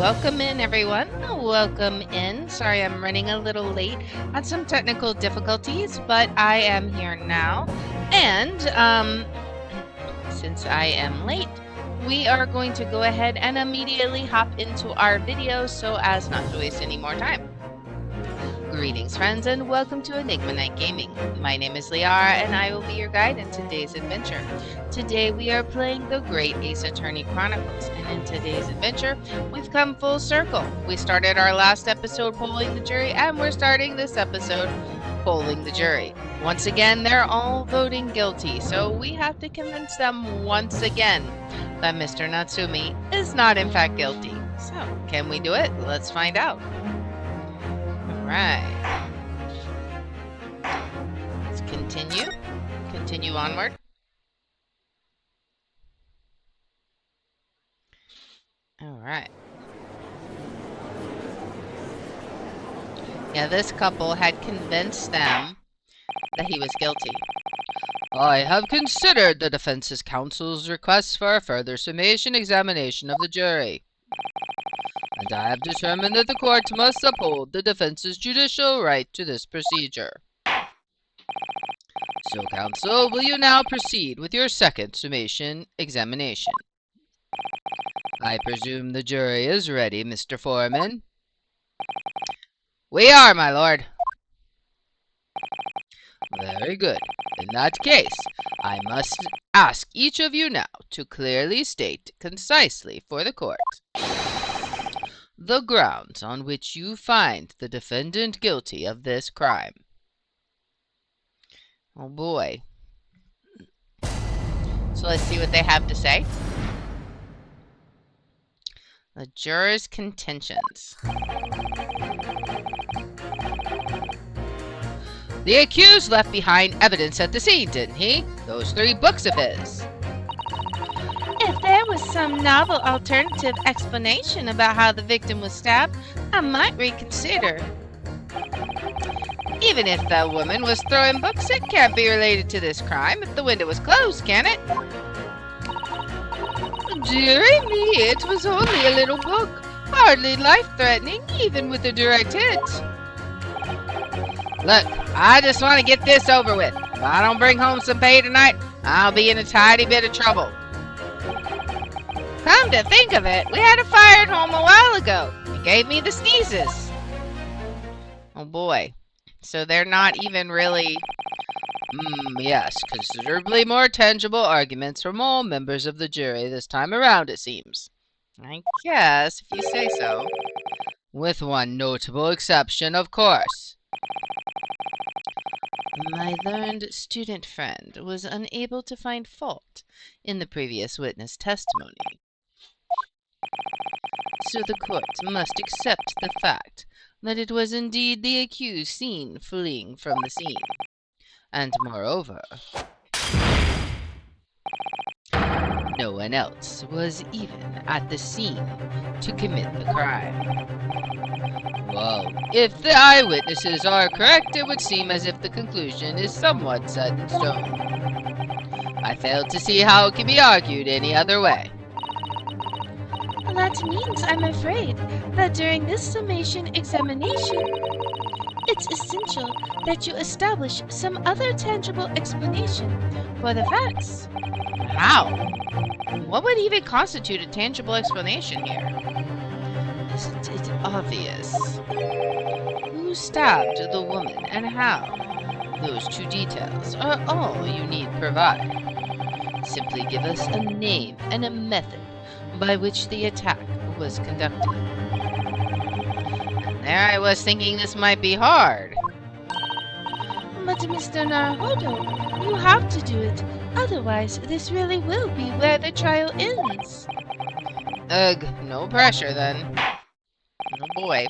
welcome in, everyone. Welcome in. Sorry, I'm running a little late. Had some technical difficulties, but I am here now. And since I am late, we are going to go ahead and immediately hop into our video so as not to waste any more time. Greetings, friends, and welcome to Enigma Night Gaming. My name is Liara, and I will be your guide in today's adventure. Today, we are playing the Great Ace Attorney Chronicles, and in today's adventure, we've come full circle. We started our last episode polling the jury, and we're starting this episode polling the jury. Once again, they're all voting guilty, so we have to convince them once again that Mr. Natsumi is not in fact guilty. So, can we do it? Let's find out. Right. Let's continue. Continue onward. All right. Yeah, this couple had convinced them that he was guilty. I have considered the defense's counsel's request for a further summation examination of the jury. And I have determined that the court must uphold the defense's judicial right to this procedure. So, counsel, will you now proceed with your second summation examination? I presume the jury is ready, Mr. Foreman. We are, my lord. Very good. In that case, I must ask each of you now to clearly state concisely for the court the grounds on which you find the defendant guilty of this crime. Oh boy. So let's see what they have to say. The jurors' contentions. The accused left behind evidence at the scene, didn't he? Those 3 books of his. If there was some novel alternative explanation about how the victim was stabbed, I might reconsider. Even if the woman was throwing books, it can't be related to this crime if the window was closed, can it? Dearie me, it was only a little book, hardly life-threatening, even with a direct hit. Look, I just want to get this over with. If I don't bring home some pay tonight, I'll be in a tidy bit of trouble. Come to think of it, we had a fire at home a while ago. It gave me the sneezes. Oh boy. So they're not even really... yes, considerably more tangible arguments from all members of the jury this time around, it seems. I guess, if you say so. With one notable exception, of course. My learned student friend was unable to find fault in the previous witness testimony. So the court must accept the fact that it was indeed the accused seen fleeing from the scene. And moreover, no one else was even at the scene to commit the crime. Well, if the eyewitnesses are correct, it would seem as if the conclusion is somewhat set in stone. I fail to see how it can be argued any other way. That means, I'm afraid, that during this summation examination, it's essential that you establish some other tangible explanation for the facts. How? What would even constitute a tangible explanation here? Isn't it obvious? Who stabbed the woman and how? Those 2 details are all you need provide. Simply give us a name and a method by which the attack was conducted. And there I was thinking this might be hard. But Mr. Naruhodo, you have to do it. Otherwise, this really will be where the trial ends. Ugh, no pressure then. Oh boy.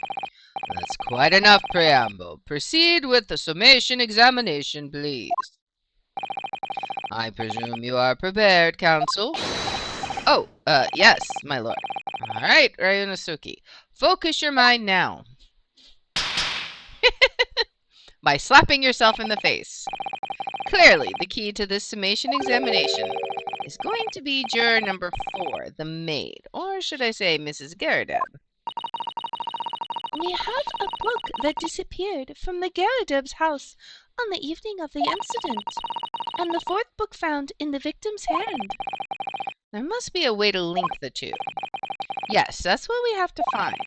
That's quite enough preamble. Proceed with the summation examination, please. I presume you are prepared, counsel? Oh, yes, my lord. All right, Ryunosuke. Focus your mind now. By slapping yourself in the face. Clearly, the key to this summation examination is going to be juror number 4, the maid. Or should I say Mrs. Garrideb? We have a book that disappeared from the Garrideb's house on the evening of the incident, and the fourth book found in the victim's hand. There must be a way to link the two. Yes, that's what we have to find.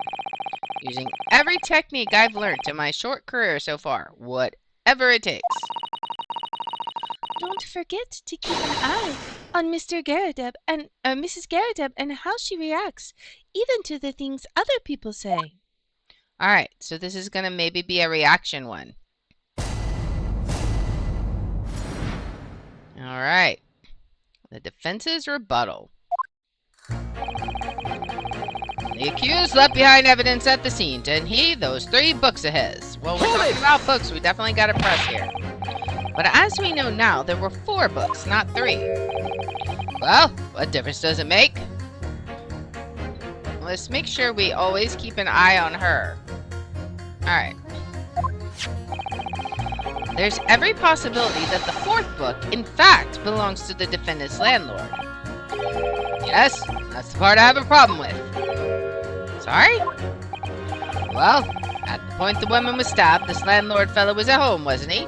Using every technique I've learned in my short career so far, whatever it takes. Don't forget to keep an eye on Mr. Garrideb and Mrs. Garrideb and how she reacts, even to the things other people say. Alright, so this is gonna maybe be a reaction one. Alright. The defense's rebuttal. The accused left behind evidence at the scene. Didn't he? Those 3 books of his. Well, we're talking about books. We definitely got to press here. But as we know now, there were 4 books, not 3. Well, what difference does it make? Let's make sure we always keep an eye on her. Alright. There's every possibility that the 4th book, in fact, belongs to the defendant's landlord. Yes, that's the part I have a problem with. Sorry? Well, at the point the woman was stabbed, this landlord fellow was at home, wasn't he?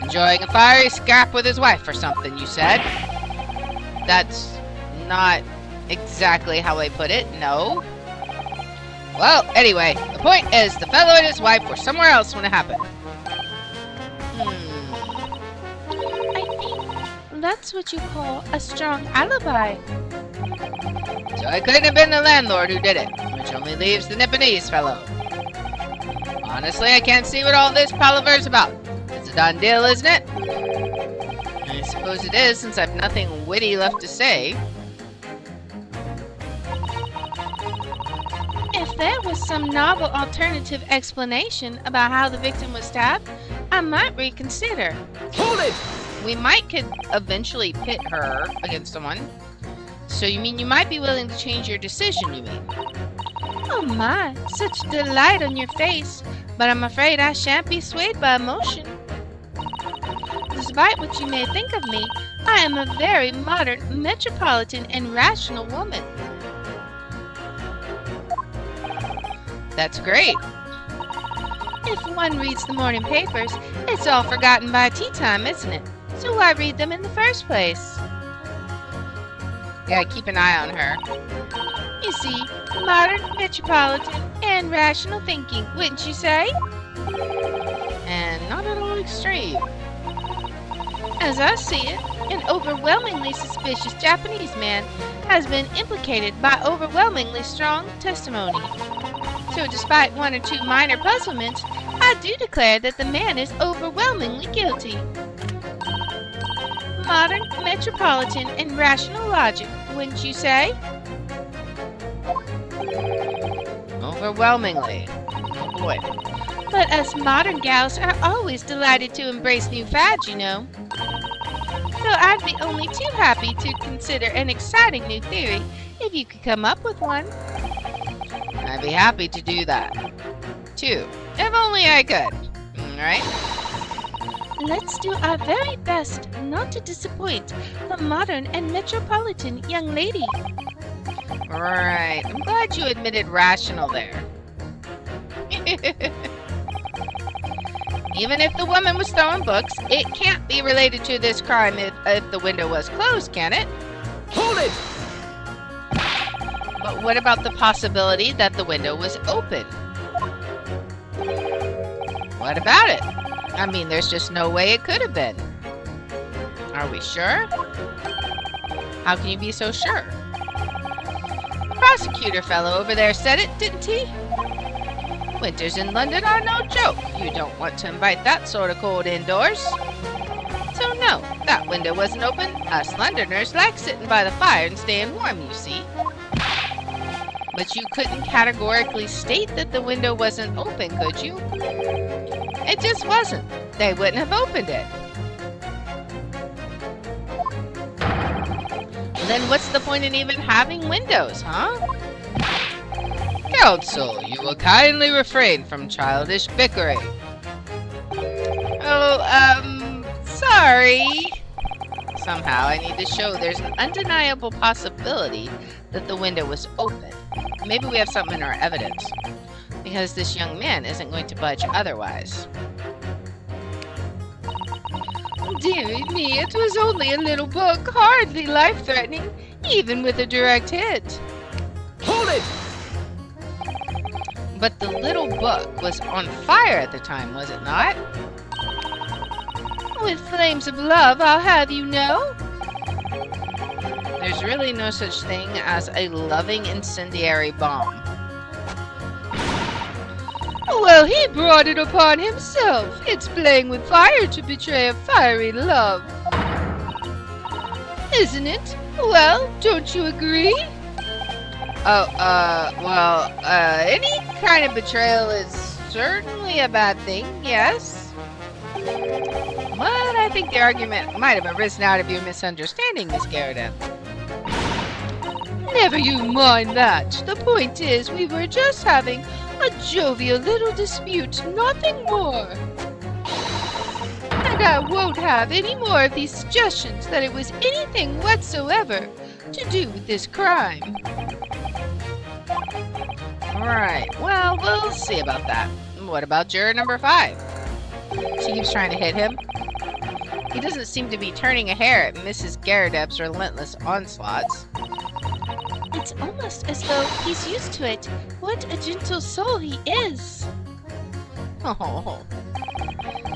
Enjoying a fiery scrap with his wife or something, you said? That's not exactly how I put it, no. Well, anyway, the point is the fellow and his wife were somewhere else when it happened. That's what you call a strong alibi. So it couldn't have been the landlord who did it, which only leaves the Nipponese fellow. Honestly, I can't see what all this palaver's about. It's a done deal, isn't it? I suppose it is, since I've nothing witty left to say. If there was some novel alternative explanation about how the victim was stabbed, I might reconsider. Hold it! We could eventually pit her against someone. So you mean you might be willing to change your decision, you mean? Oh my, such delight on your face, but I'm afraid I shan't be swayed by emotion. Despite what you may think of me, I am a very modern, metropolitan, and rational woman. That's great. If one reads the morning papers, it's all forgotten by tea time, isn't it? So why read them in the first place? Yeah, keep an eye on her. You see, modern, metropolitan, and rational thinking, wouldn't you say? And not at all extreme. As I see it, an overwhelmingly suspicious Japanese man has been implicated by overwhelmingly strong testimony. So despite 1 or 2 minor puzzlements, I do declare that the man is overwhelmingly guilty. Modern, metropolitan, and rational logic, wouldn't you say? Overwhelmingly. Oh boy. But us modern gals are always delighted to embrace new fads, you know. So I'd be only too happy to consider an exciting new theory if you could come up with one. I'd be happy to do that. Too. If only I could. Alright? Let's do our very best not to disappoint the modern and metropolitan young lady. Right. I'm glad you admitted rational there. Even if the woman was throwing books, it can't be related to this crime if the window was closed, can it? Hold it! But what about the possibility that the window was open? What about it? I mean, there's just no way it could have been. Are we sure? How can you be so sure? The prosecutor fellow over there said it, didn't he? Winters in London are no joke. You don't want to invite that sort of cold indoors. So no, that window wasn't open. Us Londoners like sitting by the fire and staying warm, you see. But you couldn't categorically state that the window wasn't open, could you? It just wasn't. They wouldn't have opened it. Well, then what's the point in even having windows, huh? Counsel, you will kindly refrain from childish bickering. Oh, sorry. somehow, I need to show there's an undeniable possibility that the window was open. Maybe we have something in our evidence, because this young man isn't going to budge otherwise. Dearie me, it was only a little book, hardly life-threatening, even with a direct hit. Hold it! But the little book was on fire at the time, was it not? With flames of love, I'll have you know. There's really no such thing as a loving incendiary bomb. Well, he brought it upon himself. It's playing with fire to betray a fiery love. Isn't it? Well, don't you agree? Any kind of betrayal is certainly a bad thing, yes. But I think the argument might have arisen out of your misunderstanding, Miss Garrett. Never you mind that. The point is, we were just having a jovial little dispute, nothing more. And I won't have any more of these suggestions that it was anything whatsoever to do with this crime. Right, well, we'll see about that. What about juror number 5? She keeps trying to hit him. He doesn't seem to be turning a hair at Mrs. Garredep's relentless onslaughts. It's almost as though he's used to it. What a gentle soul he is. Oh.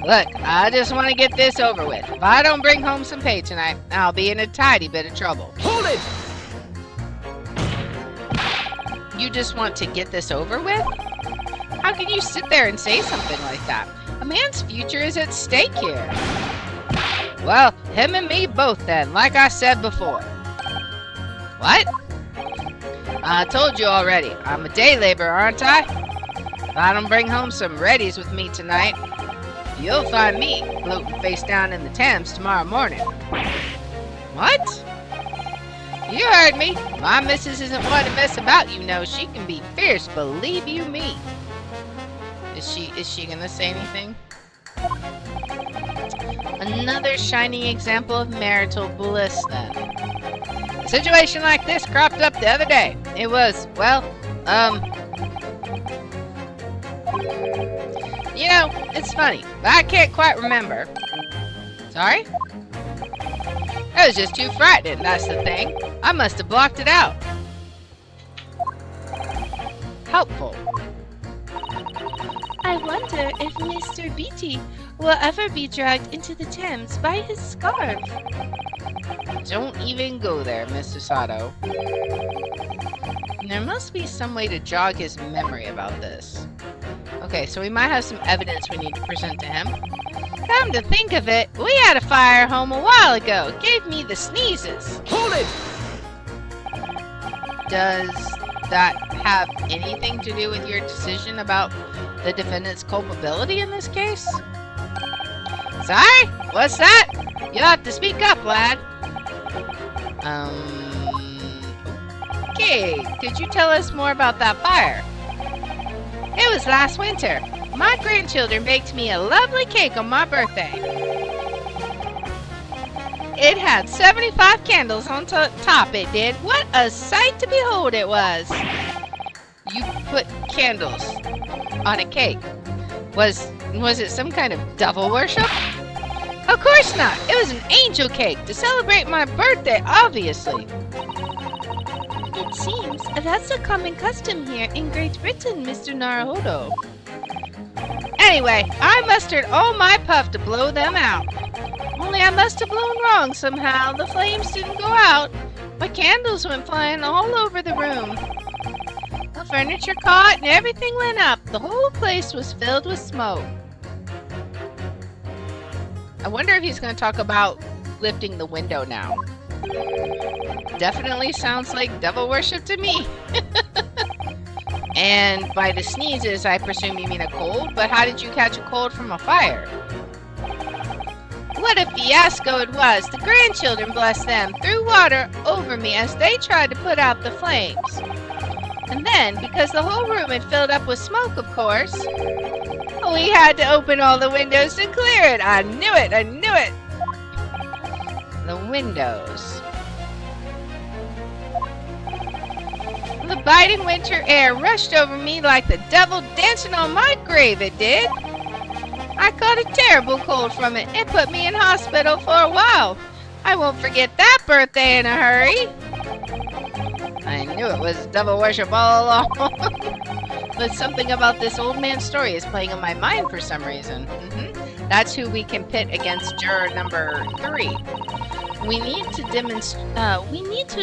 Look, I just want to get this over with. If I don't bring home some pay tonight, I'll be in a tidy bit of trouble. Hold it! You just want to get this over with? How can you sit there and say something like that? A man's future is at stake here. Well, him and me both then, like I said before. What? I told you already, I'm a day laborer, aren't I? If I don't bring home some readies with me tonight, you'll find me floating face down in the Thames tomorrow morning. What? You heard me. My missus isn't one to mess about, you know. She can be fierce, believe you me. Is she gonna say anything? Another shining example of marital bliss, then. A situation like this cropped up the other day. It was, well, you know, it's funny, but I can't quite remember. Sorry? I was just too frightened, that's the thing. I must have blocked it out. Helpful. I wonder if Mr. Beatty will ever be dragged into the Thames by his scarf. Don't even go there, Mr. Sato. There must be some way to jog his memory about this. Okay, so we might have some evidence we need to present to him. Come to think of it, we had a fire home a while ago. It gave me the sneezes. Hold it! Does that have anything to do with your decision about the defendant's culpability in this case? Sorry? What's that? You'll have to speak up, lad. Okay, could you tell us more about that fire? It was last winter. My grandchildren baked me a lovely cake on my birthday. It had 75 candles on top, it did. What a sight to behold it was. You put candles on a cake. Was it some kind of devil worship? Of course not. It was an angel cake to celebrate my birthday, obviously. It seems that's a common custom here in Great Britain, Mr. Naruhodo. Anyway, I mustered all my puff to blow them out. Only I must have blown wrong somehow. The flames didn't go out, but candles went flying all over the room. The furniture caught and everything went up. The whole place was filled with smoke. I wonder if he's going to talk about lifting the window now. Definitely sounds like devil worship to me. And by the sneezes, I presume you mean a cold, but how did you catch a cold from a fire? What a fiasco it was! The grandchildren, bless them, threw water over me as they tried to put out the flames. And then, because the whole room had filled up with smoke, of course, we had to open all the windows to clear it. I knew it! I knew it! the windows. The biting winter air rushed over me like the devil dancing on my grave, it did. I caught a terrible cold from it. It put me in hospital for a while. I won't forget that birthday in a hurry. I knew it was devil worship all along. But something about this old man's story is playing in my mind for some reason. That's who we can pit against juror number 3. We need to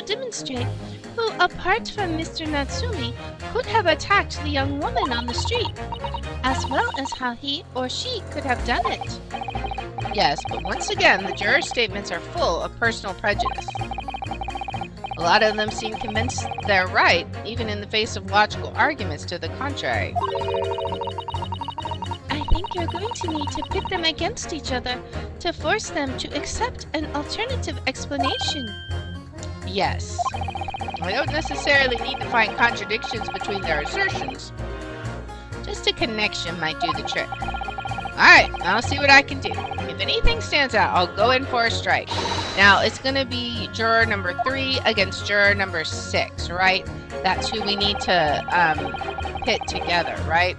demonstrate who, apart from Mr. Natsumi, could have attacked the young woman on the street, as well as how he or she could have done it. Yes, but once again, the jurors' statements are full of personal prejudice. A lot of them seem convinced they're right, even in the face of logical arguments to the contrary. I think you're going to need to pit them against each other to force them to accept an alternative explanation. Yes. I don't necessarily need to find contradictions between their assertions. Just a connection might do the trick. Alright, I'll see what I can do. If anything stands out, I'll go in for a strike. Now, it's going to be juror number 3 against juror number 6, right? That's who we need to pit together, right?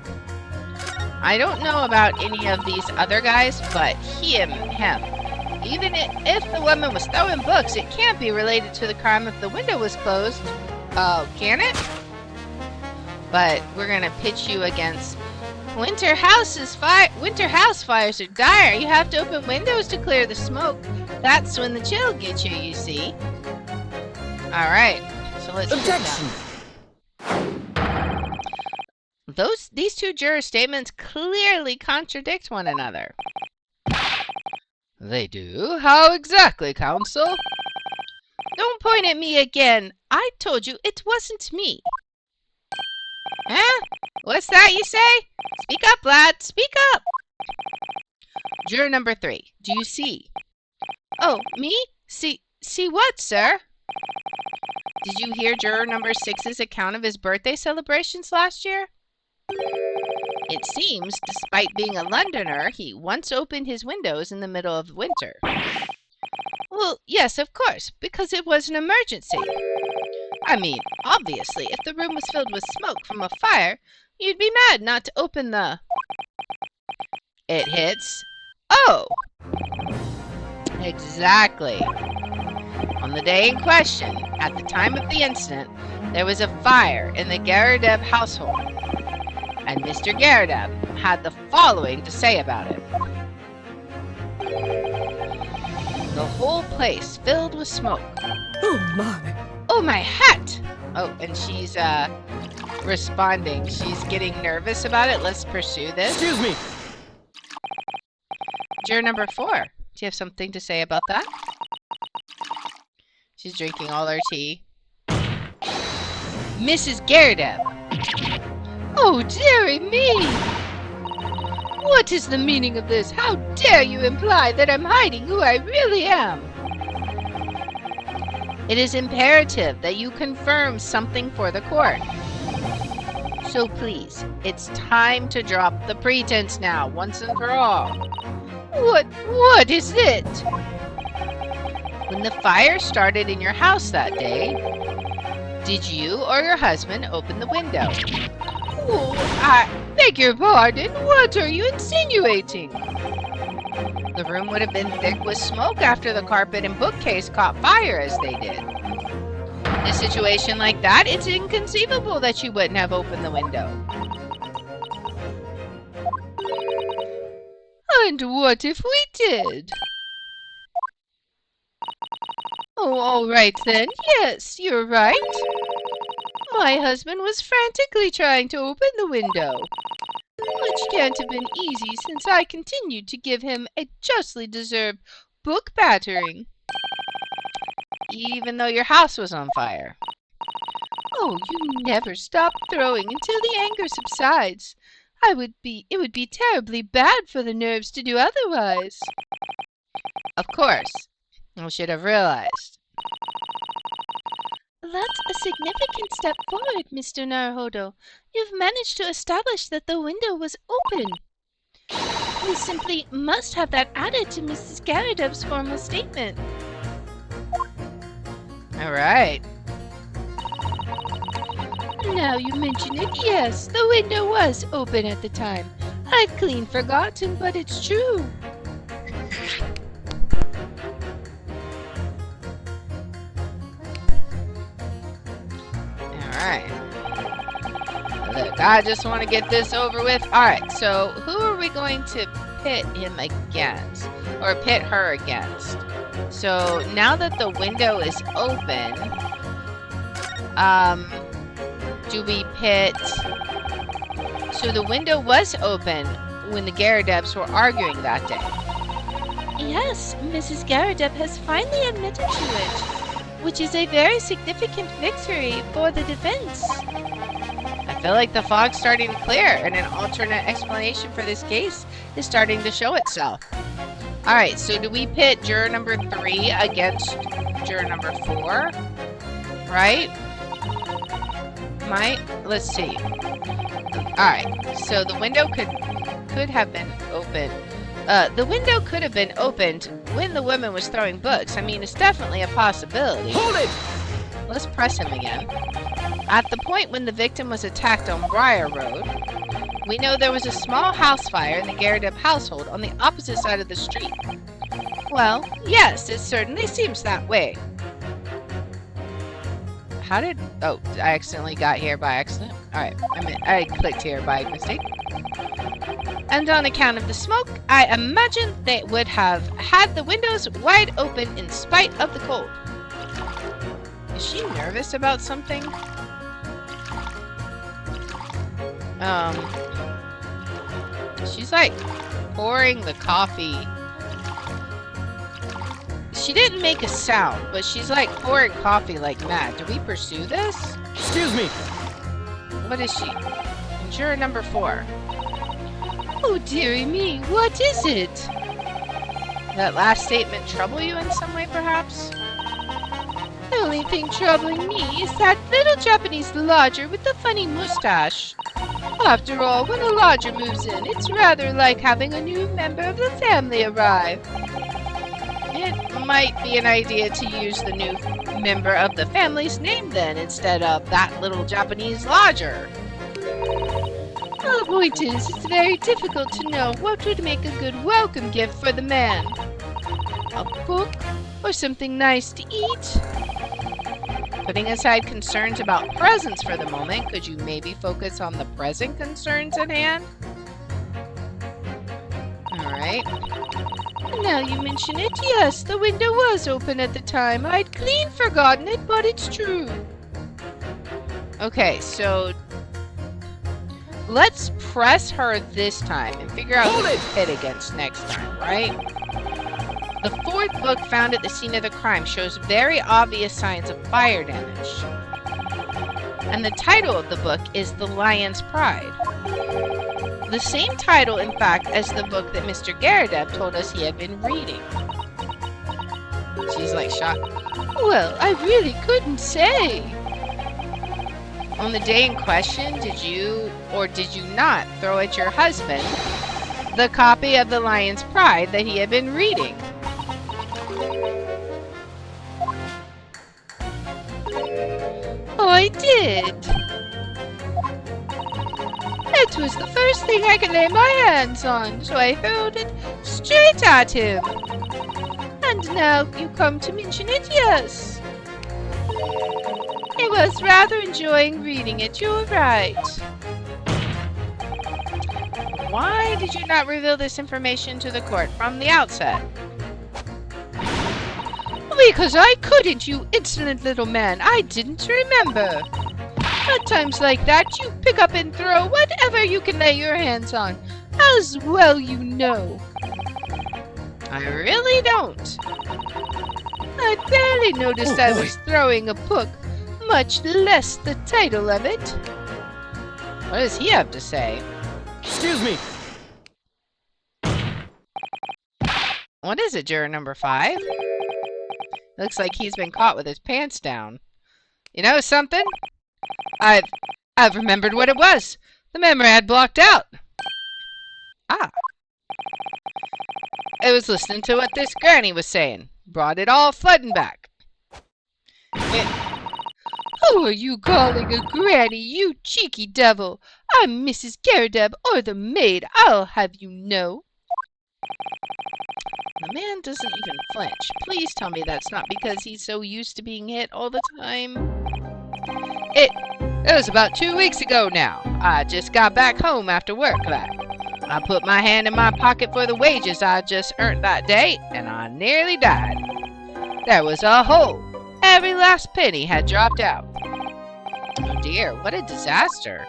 I don't know about any of these other guys, but him. Even if the woman was throwing books, it can't be related to the crime if the window was closed. Can it? But we're going to pitch you against winter house fires are dire. You have to open windows to clear the smoke. That's when the chill gets you, you see. Alright, so let's Objection! These two juror statements clearly contradict one another. They do? How exactly, counsel? Don't point at me again. I told you it wasn't me. Huh? What's that you say? Speak up, lad. Speak up. Juror number 3. Do you see? Oh, me? See what, sir? Did you hear juror number 6's account of his birthday celebrations last year? It seems, despite being a Londoner, he once opened his windows in the middle of winter. Well, yes, of course, because it was an emergency. I mean, obviously, if the room was filled with smoke from a fire, you'd be mad not to open the... It hits... Oh! Exactly. On the day in question, at the time of the incident, there was a fire in the Garadeb household. And Mr. Garadeb had the following to say about it. The whole place filled with smoke. Oh my! Oh, my hat! Oh, and she's, responding. She's getting nervous about it. Let's pursue this. Excuse me! Juror number 4. Do you have something to say about that? She's drinking all her tea. Mrs. Garadeb! Oh, dearie me! What is the meaning of this? How dare you imply that I'm hiding who I really am? It is imperative that you confirm something for the court. So please, it's time to drop the pretense now, once and for all. What is it? When the fire started in your house that day, did you or your husband open the window? Oh, I beg your pardon. What are you insinuating? The room would have been thick with smoke after the carpet and bookcase caught fire as they did. In a situation like that, it's inconceivable that you wouldn't have opened the window. And what if we did? Oh, all right then. Yes, you're right. My husband was frantically trying to open the window, which can't have been easy since I continued to give him a justly deserved book battering, even though your house was on fire. Oh, you never stop throwing until the anger subsides. It would be terribly bad for the nerves to do otherwise. Of course, I should have realized. That's a significant step forward, Mr. Naruhodo. You've managed to establish that the window was open. We simply must have that added to Mrs. Garadeb's formal statement. All right. Now you mention it, yes, the window was open at the time. I'd clean forgotten, but it's true. Alright. Look, I just want to get this over with. Alright, so who are we going to pit him against? Or pit her against? So now that the window is open, do we pit... So the window was open when the Gyarados were arguing that day. Yes, Mrs. Gyarados has finally admitted to it, which is a very significant victory for the defense. I feel like the fog's starting to clear, and an alternate explanation for this case is starting to show itself. Alright, so do we pit juror number 3 against juror number 4? Right? Let's see. Alright, so the window could have been open. The window could have been opened when the woman was throwing books. I mean, it's definitely a possibility. Hold it! Let's press him again. At the point when the victim was attacked on Briar Road, we know there was a small house fire in the Gyarados household on the opposite side of the street. Well, yes, it certainly seems that way. How did... Oh, I accidentally got here by accident. Alright, I clicked here by mistake. And on account of the smoke, I imagine they would have had the windows wide open in spite of the cold. Is she nervous about something? She's like pouring the coffee. She didn't make a sound, but she's like pouring coffee like mad. Do we pursue this? Excuse me. What is she? Juror number 4. Oh, dearie me, what is it? That last statement trouble you in some way, perhaps? The only thing troubling me is that little Japanese lodger with the funny mustache. After all, when a lodger moves in, it's rather like having a new member of the family arrive. It might be an idea to use the new member of the family's name then, instead of that little Japanese lodger. Well, the point is, it's very difficult to know what would make a good welcome gift for the man. A book? Or something nice to eat? Putting aside concerns about presents for the moment, could you maybe focus on the present concerns at hand? Alright. Now you mention it, yes, the window was open at the time. I'd clean forgotten it, but it's true. Okay, so let's press her this time and figure out who to hit against next time, right? The 4th book found at the scene of the crime shows very obvious signs of fire damage. And the title of the book is The Lion's Pride. The same title, in fact, as the book that Mr. Gyarados told us he had been reading. She's like shocked. Well, I really couldn't say. On the day in question, did you or did you not throw at your husband the copy of The Lion's Pride that he had been reading? Oh, I did. It was the first thing I could lay my hands on, so I hurled it straight at him. And now you come to mention it, yes. I was rather enjoying reading it, you're right. Why did you not reveal this information to the court from the outset? Because I couldn't, you insolent little man. I didn't remember. At times like that, you pick up and throw whatever you can lay your hands on. As well you know. I really don't. I barely noticed I was throwing a book, much less the title of it. What does he have to say? Excuse me. What is it, juror number 5? Looks like he's been caught with his pants down. You know something? I've remembered what it was. The memory I had blocked out. Ah. I was listening to what this granny was saying. Brought it all flooding back. Who are you calling a granny, you cheeky devil? I'm Mrs. Garrideb, or the maid, I'll have you know. The man doesn't even flinch. Please tell me that's not because he's so used to being hit all the time. It was about 2 weeks ago now. I just got back home after work. I put my hand in my pocket for the wages I just earned that day, and I nearly died. There was a hole. Every last penny had dropped out. Oh dear, what a disaster.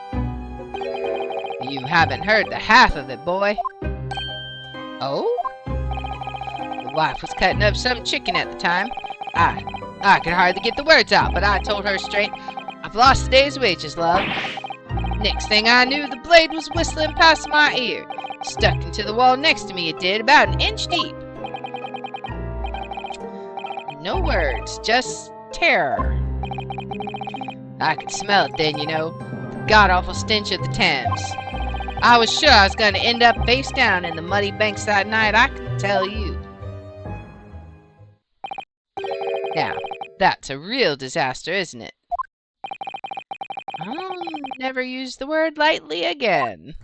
You haven't heard the half of it, boy. Oh? The wife was cutting up some chicken at the time. I could hardly get the words out, but I told her straight, I've lost a day's wages, love. Next thing I knew, the blade was whistling past my ear. Stuck into the wall next to me, it did, about an inch deep. No words, just terror. I could smell it then, you know, the god-awful stench of the Thames. I was sure I was going to end up face down in the muddy banks that night, I can tell you. Now, that's a real disaster, isn't it? I'll never use the word lightly again.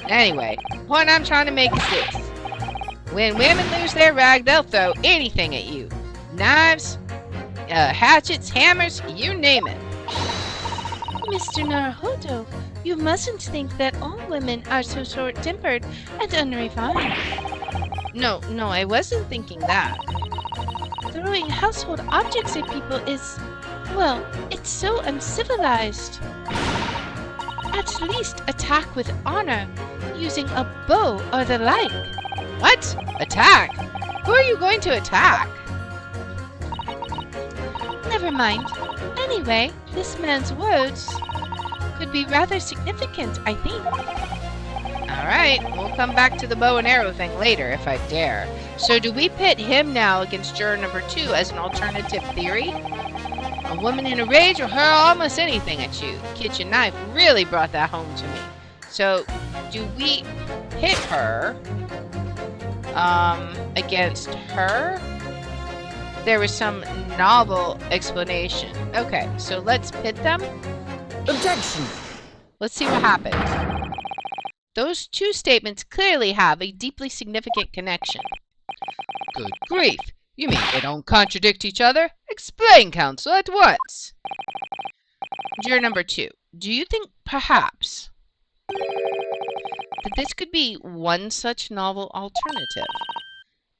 Anyway, the point I'm trying to make is this. When women lose their rag, they'll throw anything at you. Knives, hatchets, hammers, you name it. Mr. Naruhodo, you mustn't think that all women are so short-tempered and unrefined. No, I wasn't thinking that. Throwing household objects at people is, well, it's so uncivilized. At least attack with honor, using a bow or the like. What? Attack? Who are you going to attack? Never mind. Anyway, this man's words could be rather significant, I think. Alright, we'll come back to the bow and arrow thing later if I dare. So do we pit him now against juror number 2 as an alternative theory? A woman in a rage will hurl almost anything at you. The kitchen knife really brought that home to me. So, do we pit her against her? There was some novel explanation. Okay, so let's pit them. Objection! Let's see what happens. Those two statements clearly have a deeply significant connection. Good grief! You mean they don't contradict each other? Explain, counsel, at once. Juror number 2, do you think perhaps that this could be one such novel alternative?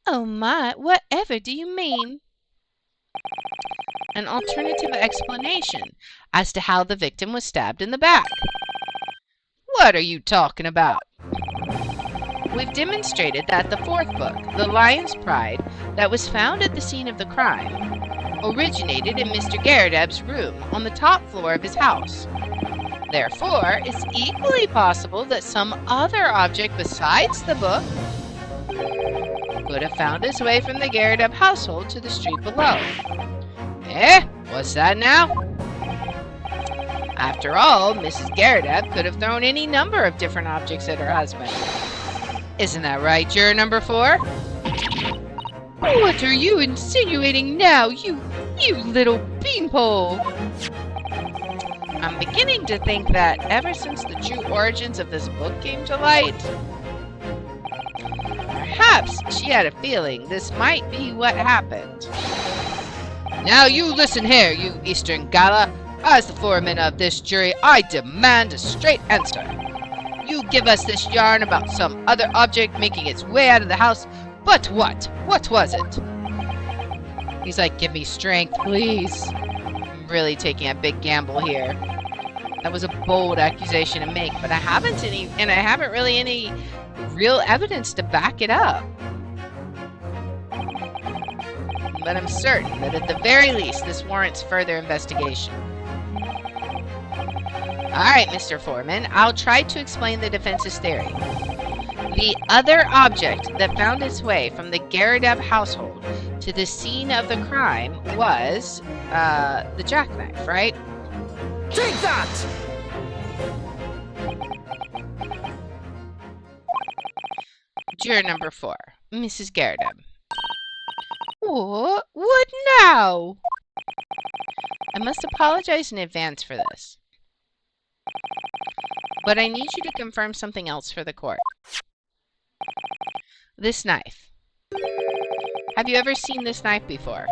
Oh my, whatever do you mean? An alternative explanation as to how the victim was stabbed in the back. What are you talking about? We've demonstrated that the 4th book, The Lion's Pride, that was found at the scene of the crime, originated in Mr. Garrideb's room on the top floor of his house. Therefore, it's equally possible that some other object besides the book could have found its way from the Garrideb household to the street below. Eh? What's that now? After all, Mrs. Garrideb could have thrown any number of different objects at her husband. Isn't that right, juror number 4? What are you insinuating now, you little beanpole? I'm beginning to think that ever since the true origins of this book came to light, perhaps she had a feeling this might be what happened. Now you listen here, you Eastern Gala. As the foreman of this jury, I demand a straight answer. You give us this yarn about some other object making its way out of the house, but what? What was it? He's like, give me strength, please. I'm really taking a big gamble here. That was a bold accusation to make, but I haven't really any real evidence to back it up. But I'm certain that at the very least, this warrants further investigation. Alright, Mr. Foreman, I'll try to explain the defense's theory. The other object that found its way from the Garrideb household to the scene of the crime was, the jackknife, right? Take that! Juror number 4, Mrs. Garrideb. What now? I must apologize in advance for this. But I need you to confirm something else for the court. This knife. Have you ever seen this knife before?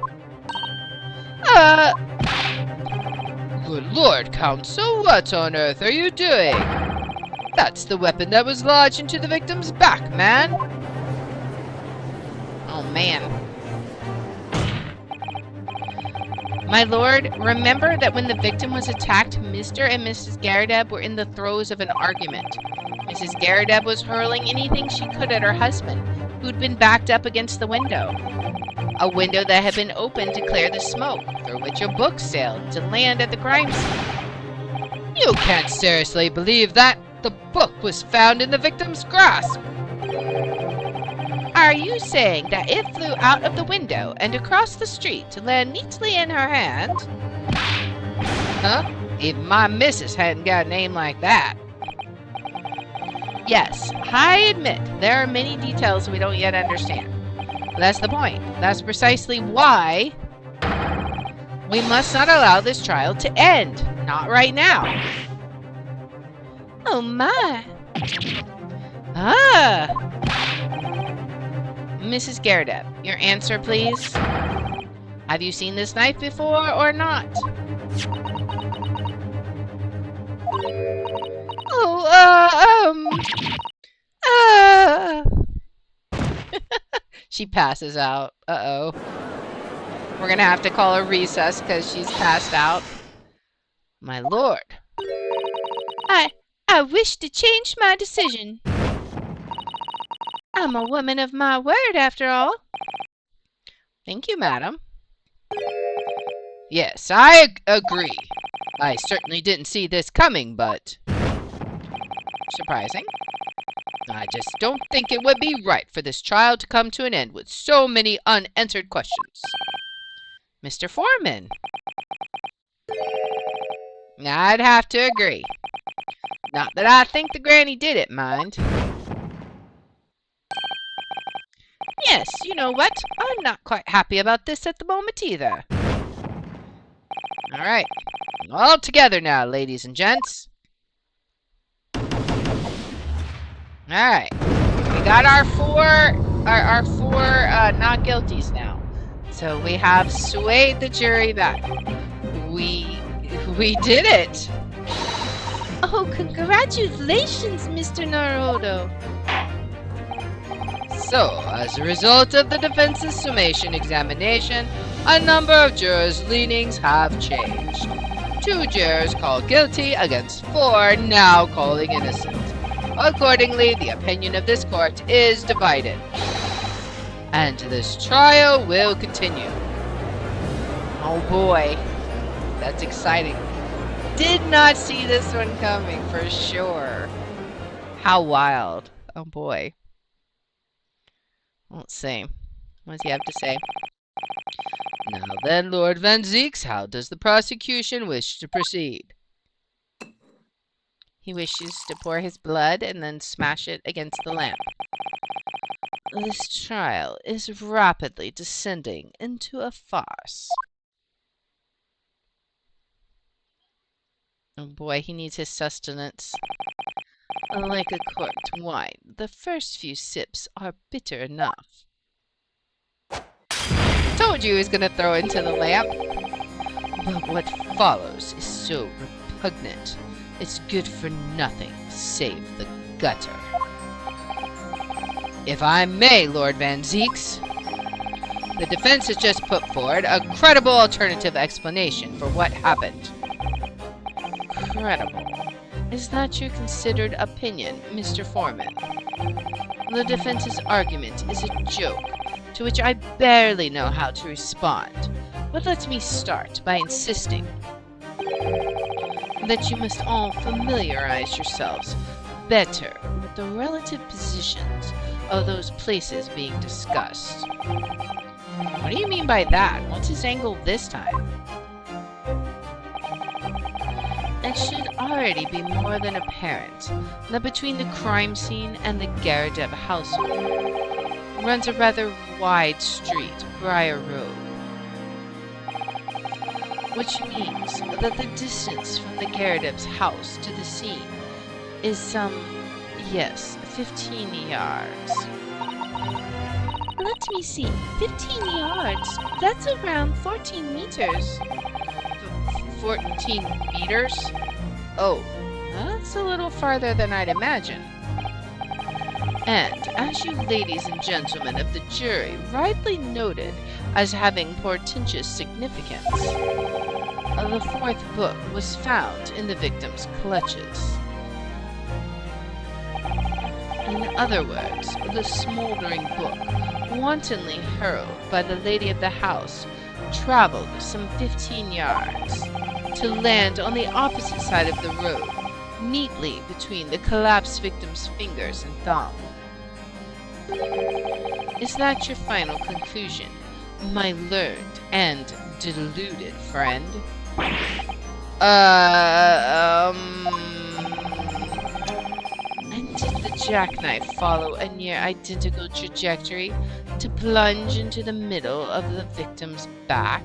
Good Lord, Counsel, what on earth are you doing? That's the weapon that was lodged into the victim's back, man. Oh, man. My lord, remember that when the victim was attacked, Mr. and Mrs. Garadeb were in the throes of an argument. Mrs. Garadeb was hurling anything she could at her husband, who'd been backed up against the window. A window that had been opened to clear the smoke, through which a book sailed to land at the crime scene. You can't seriously believe that! The book was found in the victim's grasp! Are you saying that it flew out of the window and across the street to land neatly in her hand? Huh? Even my missus hadn't got a name like that. Yes, I admit there are many details we don't yet understand. But that's the point. That's precisely why we must not allow this trial to end. Not right now. Oh my! Ah! Mrs. Garadeb, your answer, please. Have you seen this knife before or not? She passes out. Uh-oh. We're gonna have to call a recess because she's passed out. My lord. I wish to change my decision. I'm a woman of my word, after all. Thank you, madam. Yes, I agree. I certainly didn't see this coming, but... surprising. I just don't think it would be right for this trial to come to an end with so many unanswered questions. Mr. Foreman. I'd have to agree. Not that I think the granny did it, mind. Yes, you know what? I'm not quite happy about this at the moment either. Alright. All together now, ladies and gents. Alright. We got our four not guilties now. So we have swayed the jury back. We did it! Oh, congratulations, Mr. Naruto. So, as a result of the defense's summation examination, a number of jurors' leanings have changed. 2 jurors called guilty against 4 now calling innocent. Accordingly, the opinion of this court is divided. And this trial will continue. Oh boy, that's exciting. Did not see this one coming for sure. How wild. Oh boy. Let's see. What does he have to say? Now then, Lord Van Zieks, how does the prosecution wish to proceed? He wishes to pour his blood and then smash it against the lamp. This trial is rapidly descending into a farce. Oh boy, he needs his sustenance. Like a corked wine, the first few sips are bitter enough. Told you he was gonna throw into the lamp. But what follows is so repugnant. It's good for nothing save the gutter. If I may, Lord Van Zieks, the defense has just put forward a credible alternative explanation for what happened. Credible? Is that your considered opinion, Mr. Foreman? The defense's argument is a joke, to which I barely know how to respond. But let me start by insisting that you must all familiarize yourselves better with the relative positions of those places being discussed. What do you mean by that? What's his angle this time? It should already be more than apparent that between the crime scene and the Garadeb household runs a rather wide street, Briar Road. which means that the distance from the Garrideb's house to the scene is some, yes, 15 yards. Let me see. 15 yards. That's around 14 meters. 14 meters? Oh, that's a little farther than I'd imagine. And, as you ladies and gentlemen of the jury rightly noted as having portentous significance, the fourth book was found in the victim's clutches. In other words, the smoldering book, wantonly hurled by the lady of the house, traveled some 15 yards to land on the opposite side of the road, neatly between the collapsed victim's fingers and thumb. Is that your final conclusion, my learned and deluded friend? And did the jackknife follow a near identical trajectory to plunge into the middle of the victim's back?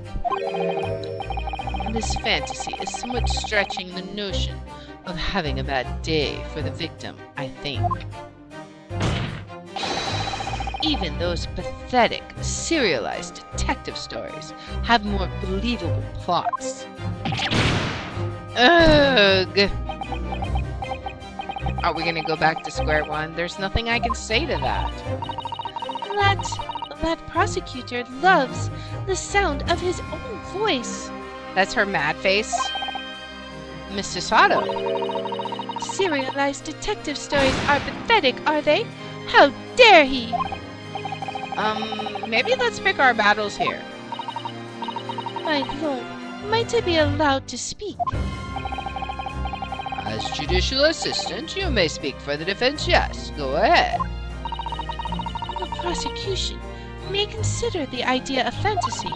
This fantasy is somewhat stretching the notion of having a bad day for the victim, I think. Even those pathetic, serialized detective stories have more believable plots. Ugh! Are we gonna go back to square one? There's nothing I can say to that. That prosecutor loves the sound of his own voice. That's her mad face? Mr. Sato. Serialized detective stories are pathetic, are they? How dare he! Maybe let's pick our battles here. My lord, might I be allowed to speak? As judicial assistant, you may speak for the defense, yes. Go ahead. The prosecution may consider the idea a fantasy,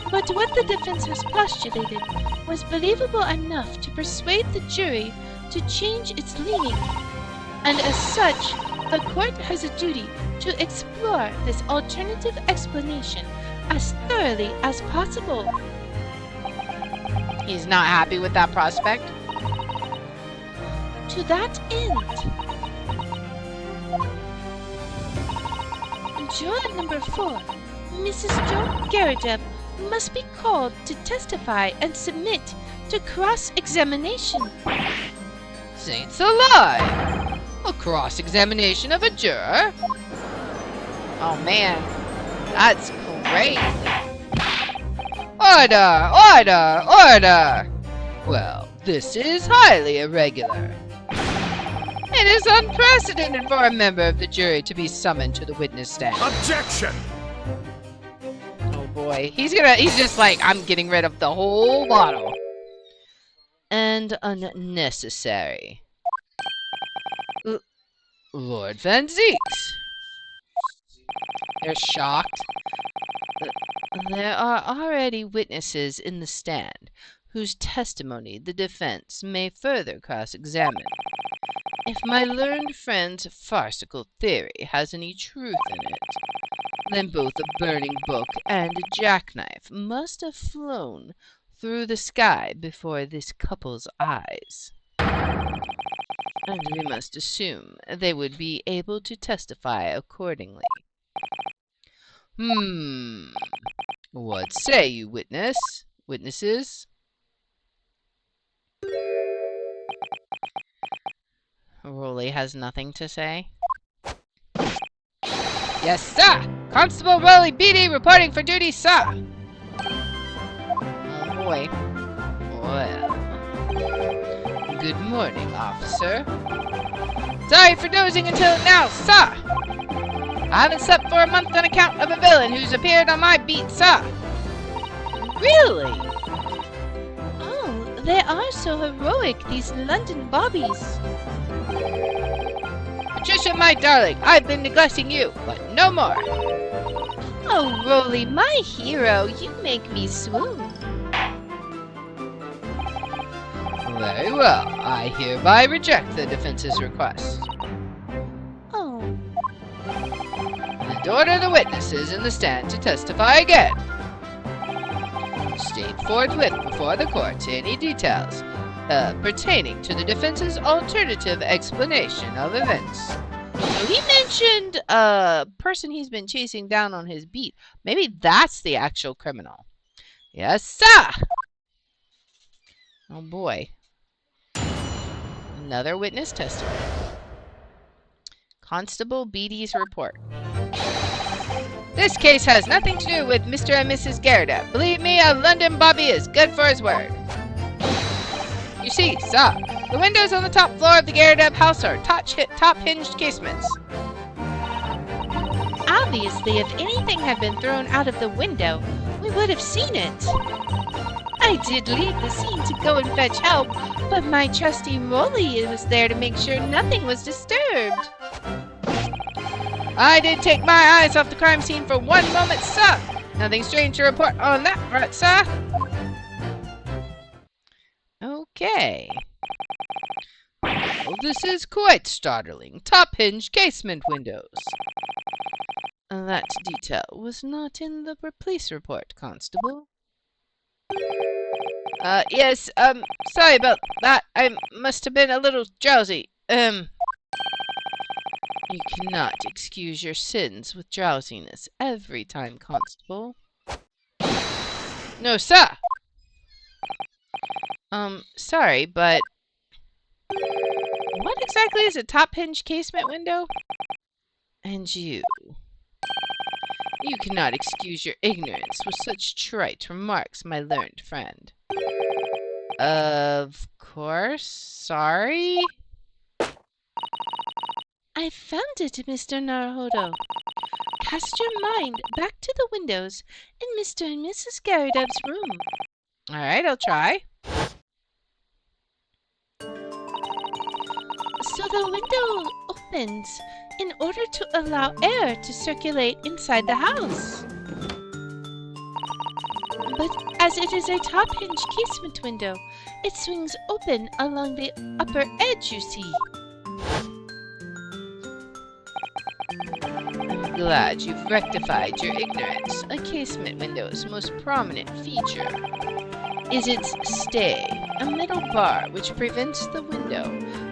but what the defense has postulated was believable enough to persuade the jury to change its leaning, and as such, the court has a duty to explore this alternative explanation as thoroughly as possible. He's not happy with that prospect? To that end, juror number 4, Mrs. Joan Garrideb, must be called to testify and submit to cross-examination. Saints alive! A cross-examination of a juror? Oh man, that's crazy. Order! Order! Order! Well, this is highly irregular. It is unprecedented for a member of the jury to be summoned to the witness stand. Objection! Oh boy, he's just like, I'm getting rid of the whole bottle. And unnecessary. Lord Van Zeeks. They're shocked. There are already witnesses in the stand whose testimony the defense may further cross-examine. If my learned friend's farcical theory has any truth in it, then both a burning book and a jackknife must have flown through the sky before this couple's eyes. And we must assume they would be able to testify accordingly. What say you, witnesses? Rolly has nothing to say. Yes, sir! Constable Rolly Beatty reporting for duty, sir! Oh boy. Well. Good morning, officer. Sorry for dozing until now, sir! I haven't slept for a month on account of a villain who's appeared on my beat, sir! Really? Oh, they are so heroic, these London bobbies. Patricia, my darling, I've been neglecting you, but no more. Oh, Rolly, my hero, you make me swoon. Very well. I hereby reject the defense's request. Oh, And order the witnesses in the stand to testify again. state forthwith before the court any details pertaining to the defense's alternative explanation of events. So he mentioned a person he's been chasing down on his beat. Maybe that's the actual criminal. Yes, sir! Oh boy. Another witness testimony. Constable Beatty's report. This case has nothing to do with Mr. and Mrs. Garrett. Believe me, a London Bobby is good for his word. You see, sir, the windows on the top floor of the Garrett house are top-hinged casements. Obviously, if anything had been thrown out of the window, we would have seen it. I did leave the scene to go and fetch help, but my trusty Rolly was there to make sure nothing was disturbed. I did take my eyes off the crime scene for one moment, sir. Nothing strange to report on that front, sir. Okay. Well, this is quite startling. Top-hinged casement windows. That detail was not in the police report, Constable. Yes, sorry about that. I must have been a little drowsy. You cannot excuse your sins with drowsiness every time, Constable. No, sir! Sorry, but what exactly is a top-hinged casement window? And you cannot excuse your ignorance with such trite remarks, my learned friend. Of course, sorry? I found it, Mr. Naruhodo. Cast your mind back to the windows in Mr. and Mrs. Garridub's room. Alright, I'll try. So the window opens in order to allow air to circulate inside the house. But as it is a top-hinged casement window, it swings open along the upper edge, you see. I'm glad you've rectified your ignorance. A casement window's most prominent feature is its stay, a metal bar which prevents the window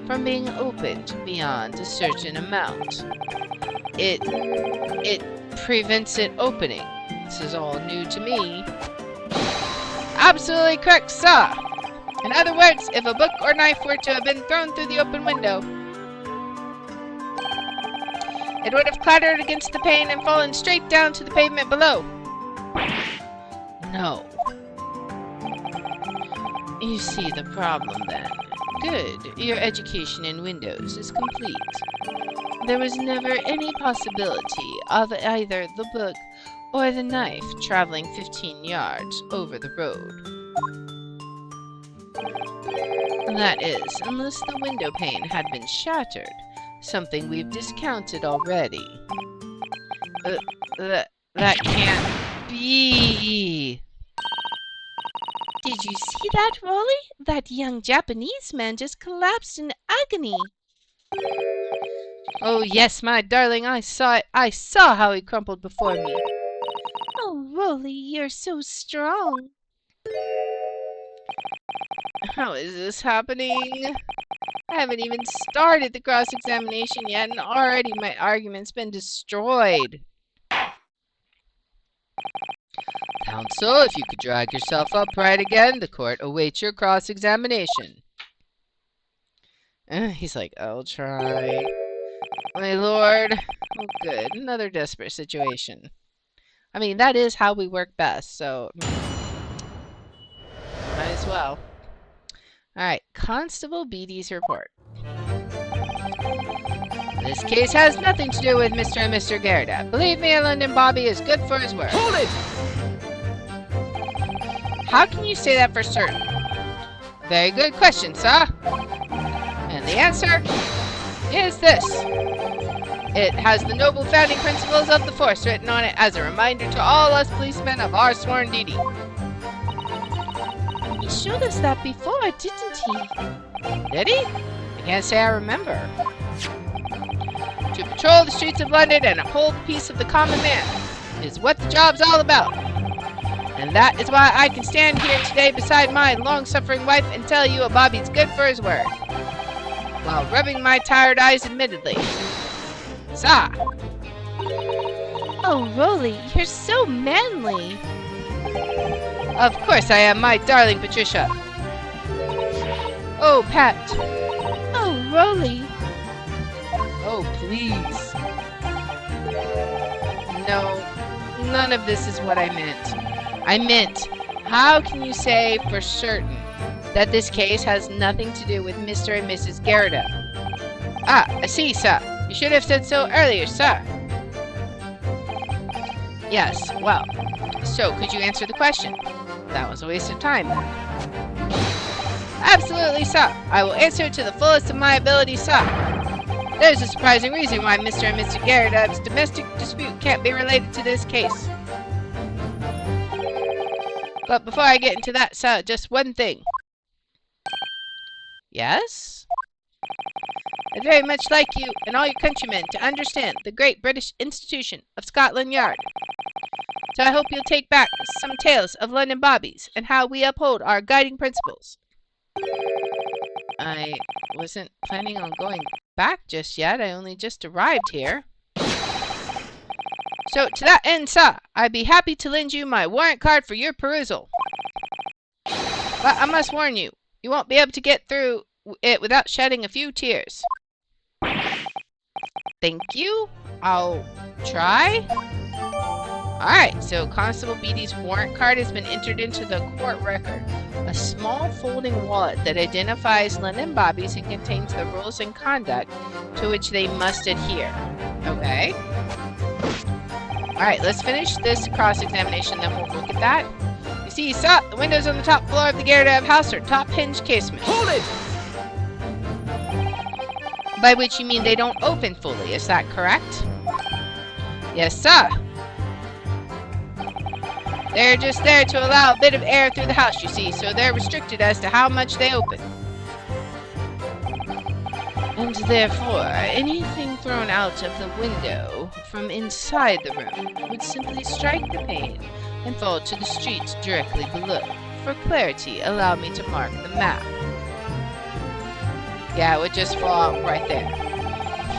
from being opened beyond a certain amount. It prevents it opening. This is all new to me. Absolutely correct, sir. In other words, if a book or knife were to have been thrown through the open window, it would have clattered against the pane and fallen straight down to the pavement below. No. You see the problem then. Good. Your education in windows is complete. There was never any possibility of either the book or the knife traveling 15 yards over the road. That is, unless the window pane had been shattered, something we've discounted already. That can't be. Did you see that, Rolly? That young Japanese man just collapsed in agony. Oh yes, my darling, I saw it. I saw how he crumpled before me. Oh, Rolly, you're so strong. How is this happening? I haven't even started the cross-examination yet, and already my argument's been destroyed. Counsel, if you could drag yourself upright again, the court awaits your cross-examination. He's like, I'll try. My lord. Oh, good. Another desperate situation. I mean, that is how we work best, so might as well. Alright, Constable Beatty's report. This case has nothing to do with Mr. and Mr. Garrett. Believe me, a London Bobby is good for his word. Hold it! How can you say that for certain? Very good question, sir. And the answer is this. It has the noble founding principles of the force written on it as a reminder to all us policemen of our sworn duty. He showed us that before, didn't he? Did he? I can't say I remember. To patrol the streets of London and uphold the peace of the common man is what the job's all about. And that is why I can stand here today beside my long-suffering wife and tell you a Bobby's good for his word. While rubbing my tired eyes admittedly. Sa! Oh, Rolly, you're so manly. Of course I am, my darling Patricia. Oh, Pat. Oh, Rolly. Oh, please. No, none of this is what I meant. I meant, how can you say for certain that this case has nothing to do with Mr. and Mrs. Garrida? Ah, I see, sir. You should have said so earlier, sir. Yes, well, so could you answer the question? That was a waste of time. Absolutely, sir. I will answer to the fullest of my ability, sir. There's a surprising reason why Mr. and Mr. Garrida's domestic dispute can't be related to this case. But before I get into that, sir, just one thing. Yes? I'd very much like you and all your countrymen to understand the great British institution of Scotland Yard. So I hope you'll take back some tales of London Bobbies and how we uphold our guiding principles. I wasn't planning on going back just yet. I only just arrived here. So to that end, sir, I'd be happy to lend you my warrant card for your perusal. But I must warn you, you won't be able to get through it without shedding a few tears. Thank you. I'll try. Alright, so Constable Beatty's warrant card has been entered into the court record. A small folding wallet that identifies London Bobbies and contains the rules and conduct to which they must adhere. Okay. Alright, let's finish this cross-examination, then we'll look at that. You see, sir, the windows on the top floor of the Garrida house are top-hinged casements. Hold it! By which you mean they don't open fully, is that correct? Yes, sir. They're just there to allow a bit of air through the house, you see, so they're restricted as to how much they open. And therefore, anything thrown out of the window from inside the room would simply strike the pane and fall to the street directly below. For clarity, allow me to mark the map. Yeah, it would just fall out right there.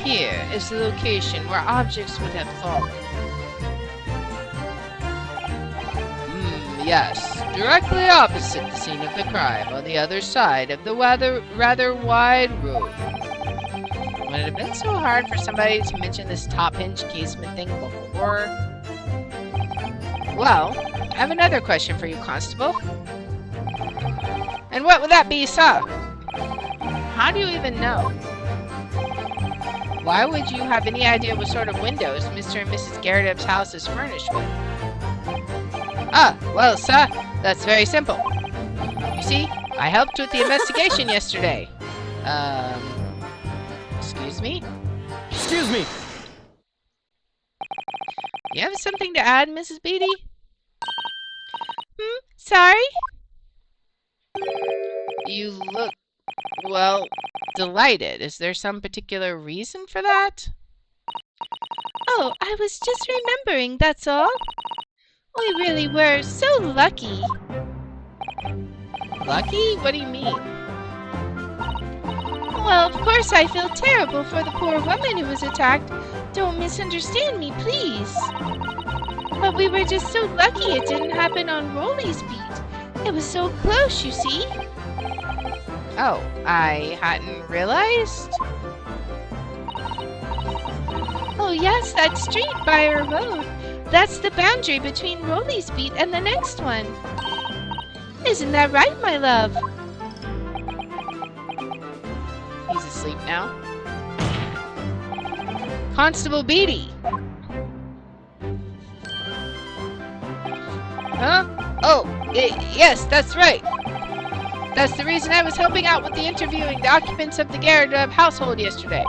Here is the location where objects would have fallen. Yes, directly opposite the scene of the crime, on the other side of the rather wide road. Would it have been so hard for somebody to mention this top-hinge casement thing before? Well, I have another question for you, Constable. And what would that be, sir? How do you even know? Why would you have any idea what sort of windows Mr. and Mrs. Garrida's house is furnished with? Ah, well, sir, that's very simple. You see, I helped with the investigation yesterday. Excuse me? Excuse me! You have something to add, Mrs. Beatty? Sorry? You look, well, delighted. Is there some particular reason for that? Oh, I was just remembering, that's all. We really were so lucky. Lucky? What do you mean? Well, of course I feel terrible for the poor woman who was attacked. Don't misunderstand me, please. But we were just so lucky it didn't happen on Rolly's beat. It was so close, you see. Oh, I hadn't realized? Oh yes, that street by our road. That's the boundary between Rolly's beat and the next one. Isn't that right, my love? He's asleep now. Constable Beatty! Huh? Oh, yes, that's right. That's the reason I was helping out with the interviewing the occupants of the Garrida household yesterday.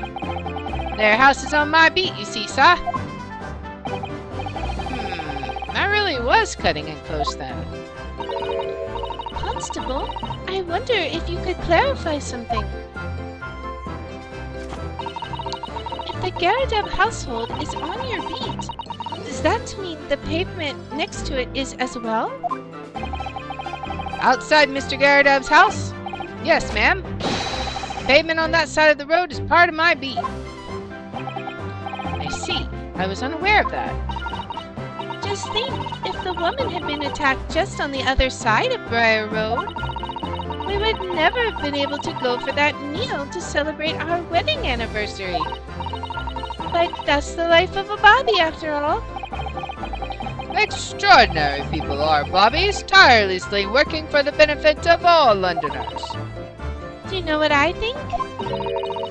Their house is on my beat, you see, sir. That really was cutting it close then. Constable, I wonder if you could clarify something. If the Garrida household is on your beat, does that mean the pavement next to it is as well? Outside Mr. Garadab's house? Yes, ma'am. Pavement on that side of the road is part of my beat. I see. I was unaware of that. Just think, if the woman had been attacked just on the other side of Briar Road, we would never have been able to go for that meal to celebrate our wedding anniversary. But that's the life of a Bobby, after all. Extraordinary people are Bobbies, tirelessly working for the benefit of all Londoners. Do you know what I think?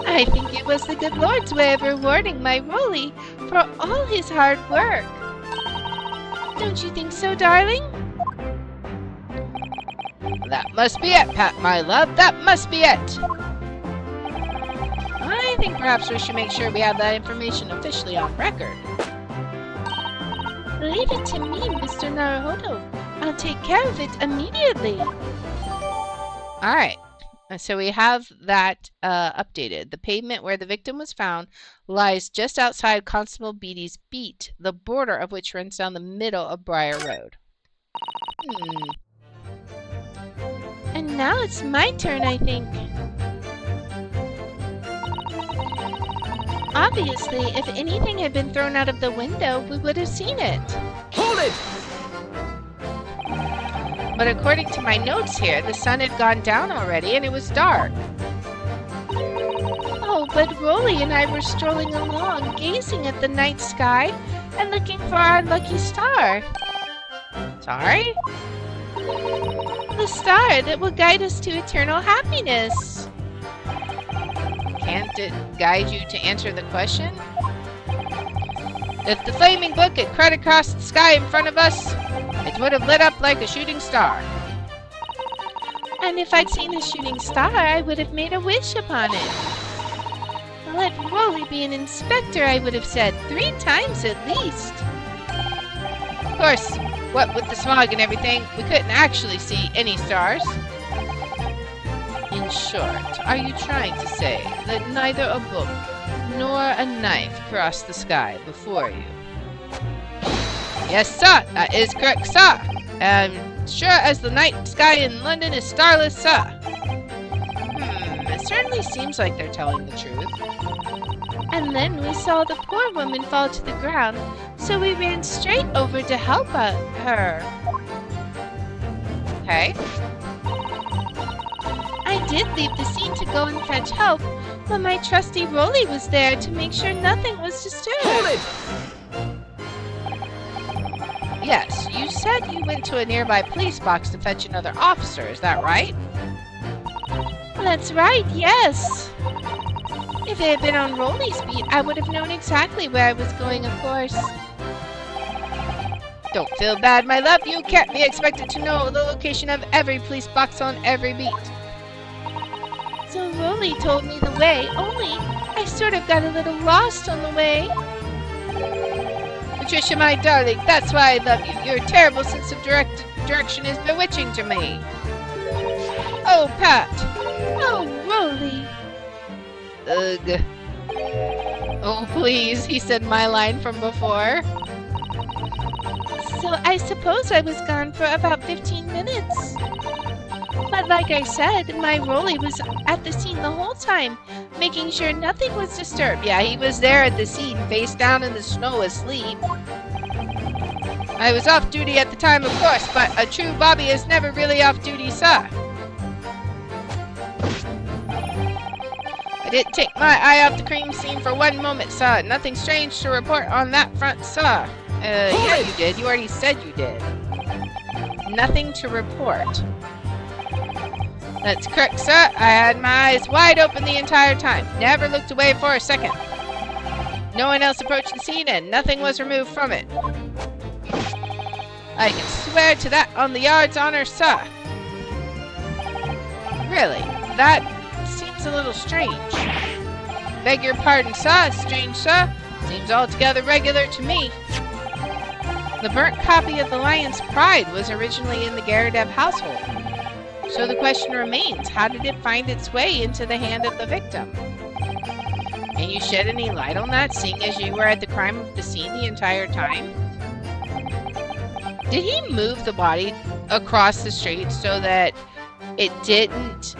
I think it was the good Lord's way of rewarding my Rolly for all his hard work. Don't you think so, darling? That must be it, Pat, my love. That must be it. I think perhaps we should make sure we have that information officially on record. Leave it to me, Mr. Naruhodo. I'll take care of it immediately. Alright. So we have that updated. The pavement where the victim was found lies just outside Constable Beatty's beat, the border of which runs down the middle of Briar Road. And now it's my turn, I think. Obviously, if anything had been thrown out of the window, we would have seen it. Hold it! But according to my notes here, the sun had gone down already and it was dark. Oh, but Rolly and I were strolling along, gazing at the night sky and looking for our lucky star. Sorry? The star that will guide us to eternal happiness. Can't it guide you to answer the question? If the flaming book had cut across the sky in front of us, it would have lit up like a shooting star. And if I'd seen a shooting star, I would have made a wish upon it. Let Rolly be an inspector, I would have said, 3 times at least. Of course, what with the smog and everything, we couldn't actually see any stars. In short, are you trying to say that neither a book nor a knife crossed the sky before you? Yes, sir, that is correct, sir. Sure as the night sky in London is starless, sir. It certainly seems like they're telling the truth. And then we saw the poor woman fall to the ground, so we ran straight over to help her. Okay. I did leave the scene to go and fetch help, but my trusty Rolly was there to make sure nothing was disturbed. Hold it! Yes, you said you went to a nearby police box to fetch another officer, is that right? That's right, yes. If it had been on Rolly's beat, I would have known exactly where I was going, of course. Don't feel bad, my love. You can't be expected to know the location of every police box on every beat. So Rolly told me the way, only I sort of got a little lost on the way. Patricia, my darling, that's why I love you. Your terrible sense of direction is bewitching to me. Oh, Pat. Oh, Rolly. Ugh. Oh, please, he said my line from before. So I suppose I was gone for about 15 minutes. But like I said, my Rolly was at the scene the whole time, making sure nothing was disturbed. Yeah, he was there at the scene, face down in the snow asleep. I was off duty at the time, of course, but a true Bobby is never really off duty, sir. I didn't take my eye off the crime scene for one moment, sir. Nothing strange to report on that front, sir. Yeah, you did. You already said you did. Nothing to report. That's correct, sir. I had my eyes wide open the entire time. Never looked away for a second. No one else approached the scene and nothing was removed from it. I can swear to that on the yard's honor, sir. Really? That seems a little strange. Beg your pardon, sir. Strange, sir. Seems altogether regular to me. The burnt copy of The Lion's Pride was originally in the Garadeb household. So the question remains, how did it find its way into the hand of the victim? Can you shed any light on that, seeing as you were at the crime of the scene the entire time? Did he move the body across the street so that it didn't,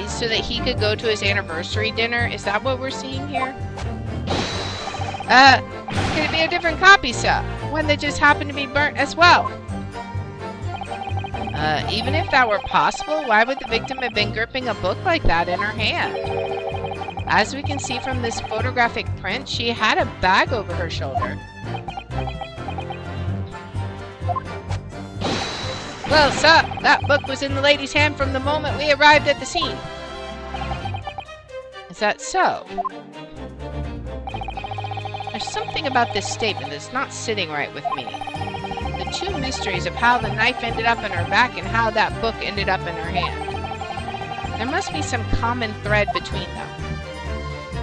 so that he could go to his anniversary dinner? Is that what we're seeing here? Could it be a different copy, sir? One that just happened to be burnt as well? Even if that were possible, why would the victim have been gripping a book like that in her hand? As we can see from this photographic print, she had a bag over her shoulder. Well, sir, that book was in the lady's hand from the moment we arrived at the scene. Is that so? There's something about this statement that's not sitting right with me. The two mysteries of how the knife ended up in her back and how that book ended up in her hand. There must be some common thread between them.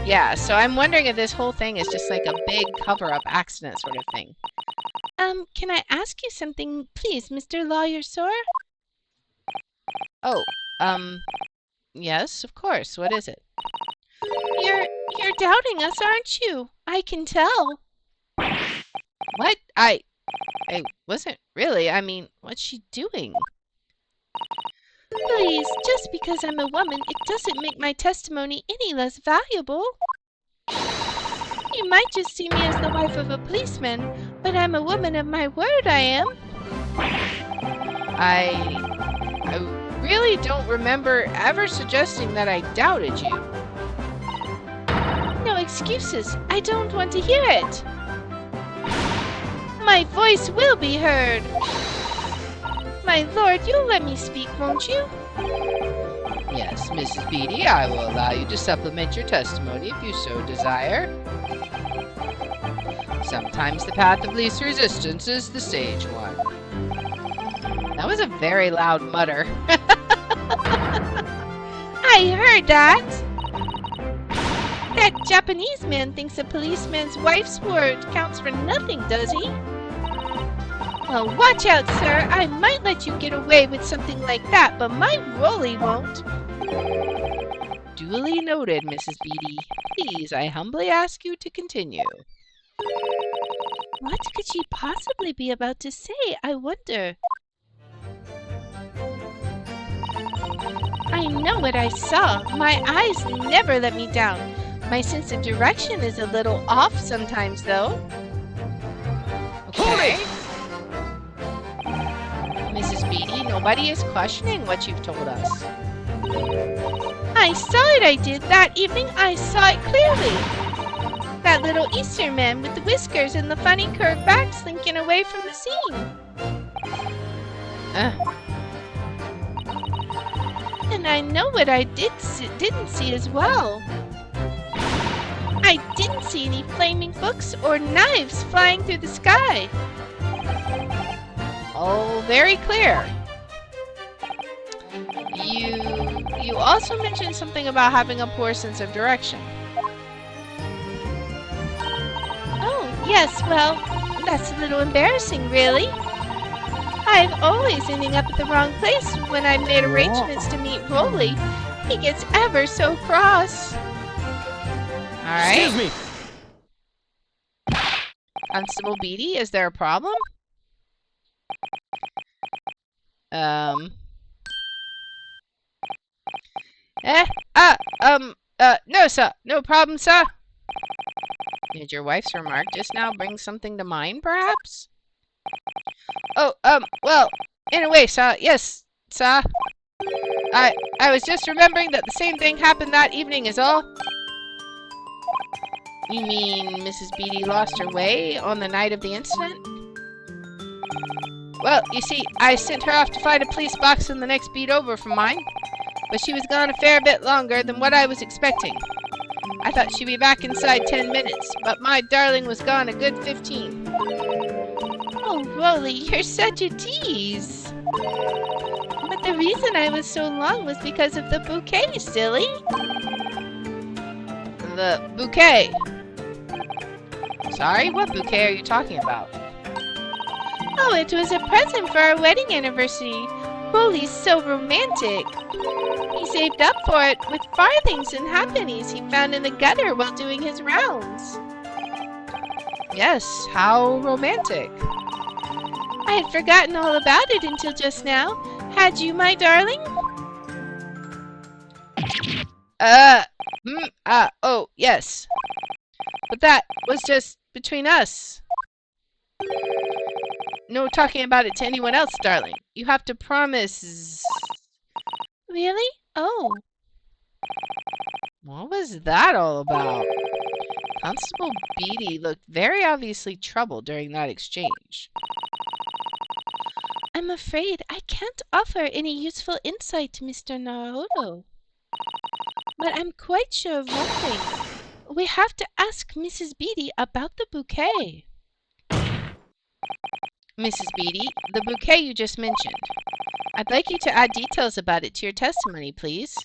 Yeah, so I'm wondering if this whole thing is just like a big cover-up accident sort of thing. Can I ask you something, please, Mr. Lawyer, sir? Oh, yes, of course. What is it? You're doubting us, aren't you? I can tell. What? I wasn't really. I mean, what's she doing? Please, just because I'm a woman, it doesn't make my testimony any less valuable. You might just see me as the wife of a policeman, but I'm a woman of my word, I am. I really don't remember ever suggesting that I doubted you. No excuses. I don't want to hear it. My voice will be heard. My lord, you'll let me speak, won't you? Yes, Mrs. Beatty, I will allow you to supplement your testimony if you so desire. Sometimes the path of least resistance is the sage one. That was a very loud mutter. I heard that. That Japanese man thinks a policeman's wife's word counts for nothing, does he? Well, watch out, sir. I might let you get away with something like that, but my Rolly won't. Duly noted, Mrs. Beatty. Please, I humbly ask you to continue. What could she possibly be about to say, I wonder? I know what I saw. My eyes never let me down. My sense of direction is a little off sometimes, though. Okay. Mrs. Beatty, nobody is questioning what you've told us. I saw it, I did. That evening, I saw it clearly. That little Easter man with the whiskers and the funny curved back slinking away from the scene. And I know what I didn't see as well. I didn't see any flaming books or knives flying through the sky. Oh, very clear. You also mentioned something about having a poor sense of direction. Oh, yes, well, that's a little embarrassing, really. I'm always ending up at the wrong place when I've made arrangements to meet Rolly. He gets ever so cross. Alright. Excuse me. Constable Beatty, is there a problem? No, sir. No problem, sir. Did your wife's remark just now bring something to mind, perhaps? Oh, well, in a way, sir. Yes, sir. I was just remembering that the same thing happened that evening is all. You mean Mrs. Beatty lost her way on the night of the incident? Well, you see, I sent her off to find a police box in the next beat over from mine, but she was gone a fair bit longer than what I was expecting. I thought she'd be back inside 10 minutes, but my darling was gone a good 15. Oh, Rolly, you're such a tease. But the reason I was so long was because of the bouquet, silly. The bouquet? Sorry, what bouquet are you talking about? Oh, it was a present for our wedding anniversary. Rolly's so romantic. He saved up for it with farthings and halfpennies he found in the gutter while doing his rounds. Yes, how romantic. I I had forgotten all about it until just now. Had you, my darling? Oh, yes. But that was just between us. No talking about it to anyone else, darling. You have to promise. Really? Oh. What was that all about? Constable Beatty looked very obviously troubled during that exchange. I'm afraid I can't offer any useful insight to Mr. Naruto. But I'm quite sure of one thing. We have to ask Mrs. Beatty about the bouquet. Mrs. Beatty, the bouquet you just mentioned. I'd like you to add details about it to your testimony, please.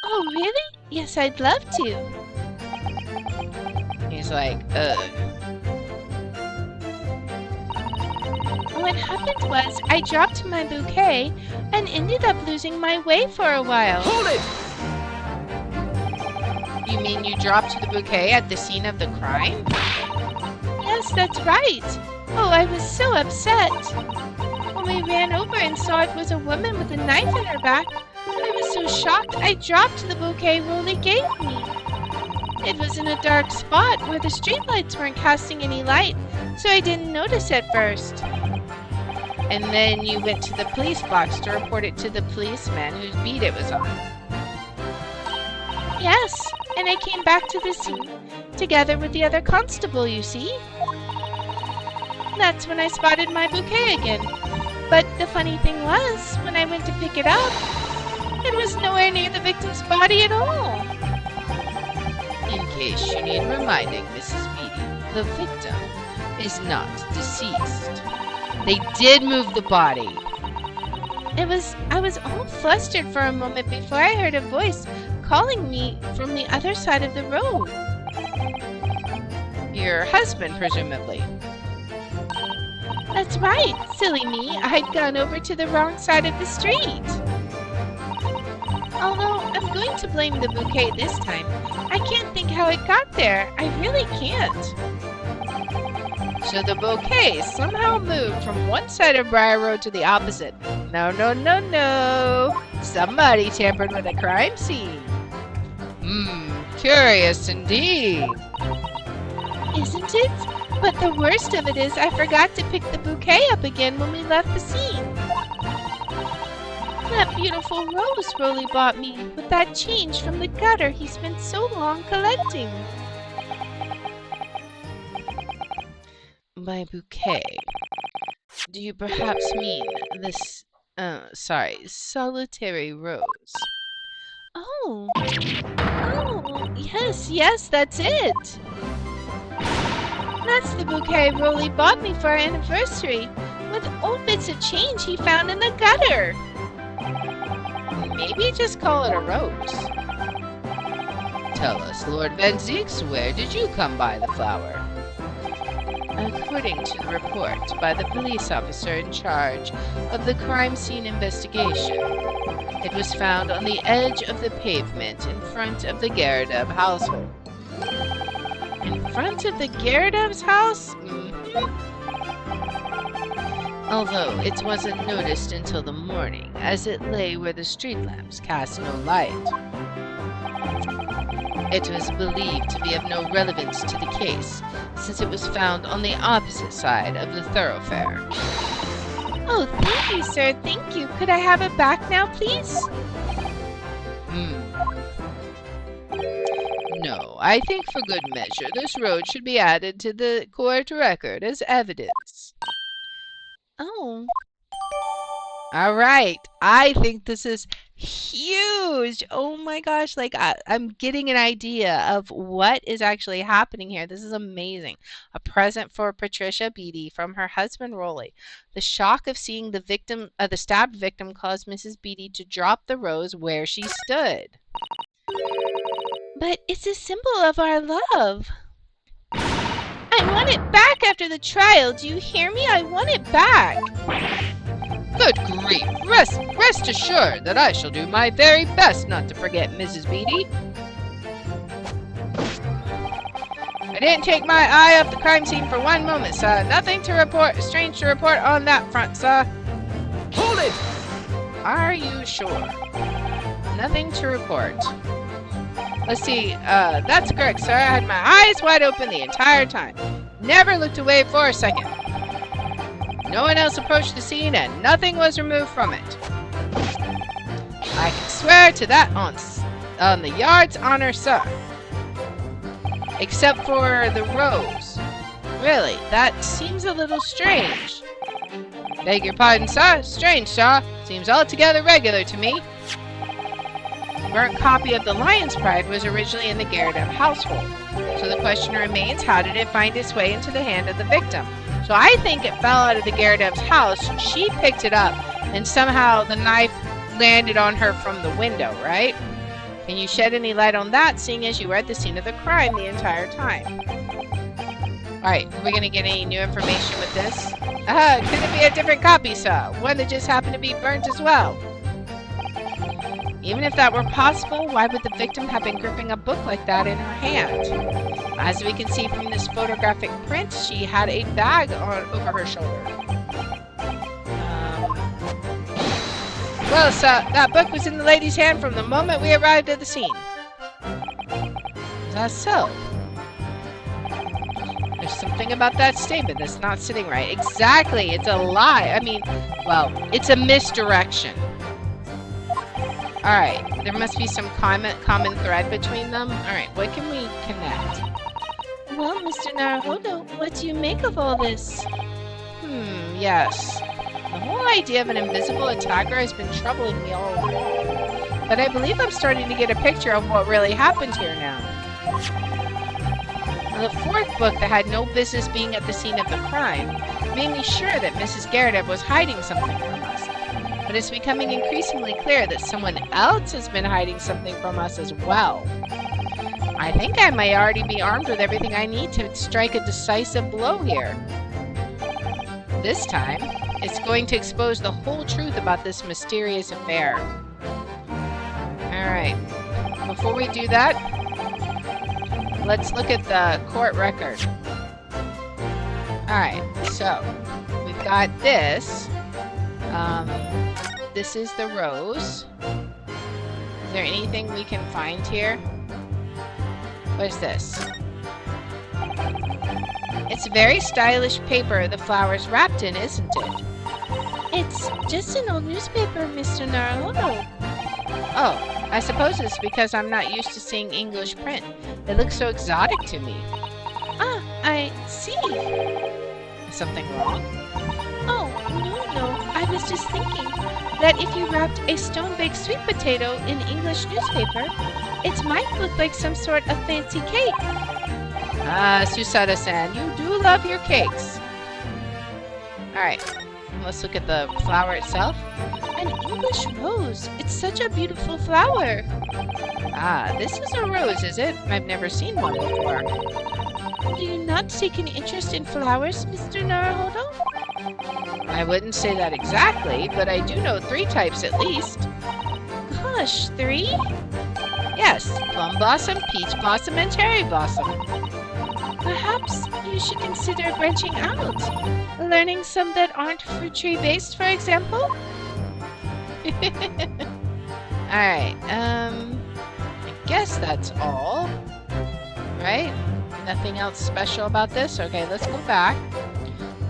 Oh, really? Yes, I'd love to. He's like, What happened was I dropped my bouquet and ended up losing my way for a while. Hold it! You mean you dropped the bouquet at the scene of the crime? Yes, that's right. Oh, I was so upset. When we ran over and saw it was a woman with a knife in her back, I was so shocked I dropped the bouquet Rolly gave me. It was in a dark spot where the streetlights weren't casting any light, so I didn't notice at first. And then you went to the police box to report it to the policeman whose beat it was on. Yes, and I came back to the scene, together with the other constable, you see. That's when I spotted my bouquet again. But the funny thing was, when I went to pick it up, it was nowhere near the victim's body at all. In case you need reminding, Mrs. Beatty, the victim is not deceased. They did move the body. I was all flustered for a moment before I heard a voice calling me from the other side of the road. Your husband, presumably. That's right, silly me. I'd gone over to the wrong side of the street. Although I'm going to blame the bouquet this time. I can't think how it got there. I really can't. So the bouquet somehow moved from one side of Briar Road to the opposite. No, no, no, no. Somebody tampered with a crime scene. Curious indeed. Isn't it? But the worst of it is I forgot to pick the bouquet up again when we left the scene. That beautiful rose Rolly bought me with that change from the gutter he spent so long collecting. By bouquet, do you perhaps mean this, solitary rose? Oh, yes, that's it. That's the bouquet Rolly bought me for our anniversary, with old bits of change he found in the gutter. Maybe just call it a rose. Tell us, Lord Van Zeeks, where did you come by the flower? According to the report by the police officer in charge of the crime scene investigation, it was found on the edge of the pavement in front of the Garadub household. In front of the Garadub's house? Although it wasn't noticed until the morning, as it lay where the street lamps cast no light. It was believed to be of no relevance to the case, since it was found on the opposite side of the thoroughfare. Oh, thank you, sir, thank you. Could I have it back now, please? No, I think for good measure this road should be added to the court record as evidence. Oh. All right, I think this is huge. Oh my gosh, like I'm getting an idea of what is actually happening here. This is amazing. A present for Patricia Beatty from her husband Rolly. The shock of seeing the stabbed victim caused Mrs. Beatty to drop the rose where she stood. But it's a symbol of our love. I want it back after the trial. Do you hear me? I want it back. Good grief! Rest assured that I shall do my very best not to forget Mrs. Beatty. I didn't take my eye off the crime scene for one moment, sir. Nothing to report, strange to report on that front, sir. Hold it! Are you sure? Nothing to report. Let's see, that's correct, sir. I had my eyes wide open the entire time. Never looked away for a second. No one else approached the scene and nothing was removed from it. I can swear to that on the yard's honor, sir. Except for the rose. Really, that seems a little strange. Beg your pardon, sir. Strange, sir. Seems altogether regular to me. A burnt copy of the Lion's Pride was originally in the Garrett household. So the question remains, how did it find its way into the hand of the victim? So I think it fell out of the Garrett's house. She picked it up, and somehow the knife landed on her from the window, right? Can you shed any light on that, seeing as you were at the scene of the crime the entire time? Alright, are we going to get any new information with this? Could it be a different copy, sir? One that just happened to be burnt as well? Even if that were possible, why would the victim have been gripping a book like that in her hand? As we can see from this photographic print, she had a bag over her shoulder. Well, sir, that book was in the lady's hand from the moment we arrived at the scene. Is that so? There's something about that statement that's not sitting right. Exactly, it's a lie. I mean, well, it's a misdirection. Alright, there must be some common thread between them. Alright, what can we connect? Well, Mr. Naruhodo, what do you make of all this? Yes. The whole idea of an invisible attacker has been troubling me all along. But I believe I'm starting to get a picture of what really happened here now. The fourth book that had no business being at the scene of the crime made me sure that Mrs. Garrett was hiding something from us. But it's becoming increasingly clear that someone else has been hiding something from us as well. I think I may already be armed with everything I need to strike a decisive blow here. This time, it's going to expose the whole truth about this mysterious affair. Alright, before we do that, let's look at the court record. Alright, so, we've got this. This is the rose. Is there anything we can find here? What is this? It's a very stylish paper the flower's wrapped in, isn't it? It's just an old newspaper, Mr. Naruhodo. Oh, I suppose it's because I'm not used to seeing English print. It looks so exotic to me. Ah, I see. Is something wrong? Oh, no. I was just thinking that if you wrapped a stone-baked sweet potato in English newspaper, it might look like some sort of fancy cake. Ah, Susada-san, you do love your cakes. Alright, let's look at the flower itself. An English rose. It's such a beautiful flower. Ah, this is a rose, is it? I've never seen one before. Do you not take an interest in flowers, Mr. Naruhodo? I wouldn't say that exactly, but I do know 3 types at least. Gosh, 3? Yes, plum blossom, peach blossom, and cherry blossom. Perhaps you should consider branching out. Learning some that aren't fruit tree based, for example? Alright, I guess that's all. Right? Nothing else special about this? Okay, let's go back.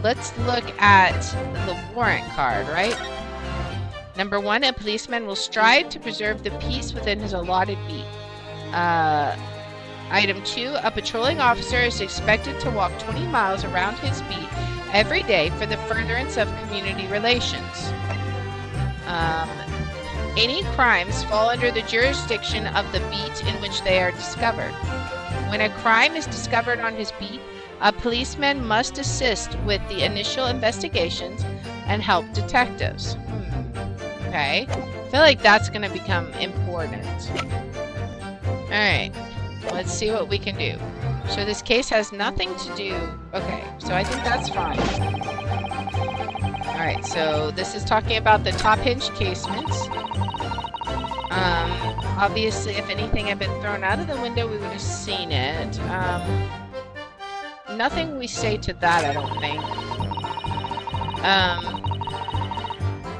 Let's look at the warrant card, right? Number 1, a policeman will strive to preserve the peace within his allotted beat. Item 2, a patrolling officer is expected to walk 20 miles around his beat every day for the furtherance of community relations. Any crimes fall under the jurisdiction of the beat in which they are discovered. When a crime is discovered on his beat, a policeman must assist with the initial investigations and help detectives. Okay. I feel like that's going to become important. Alright. Let's see what we can do. So this case has nothing to do... Okay, so I think that's fine. Alright, so this is talking about the top hinge casements. Obviously, if anything had been thrown out of the window, we would have seen it. nothing we say to that, I don't think.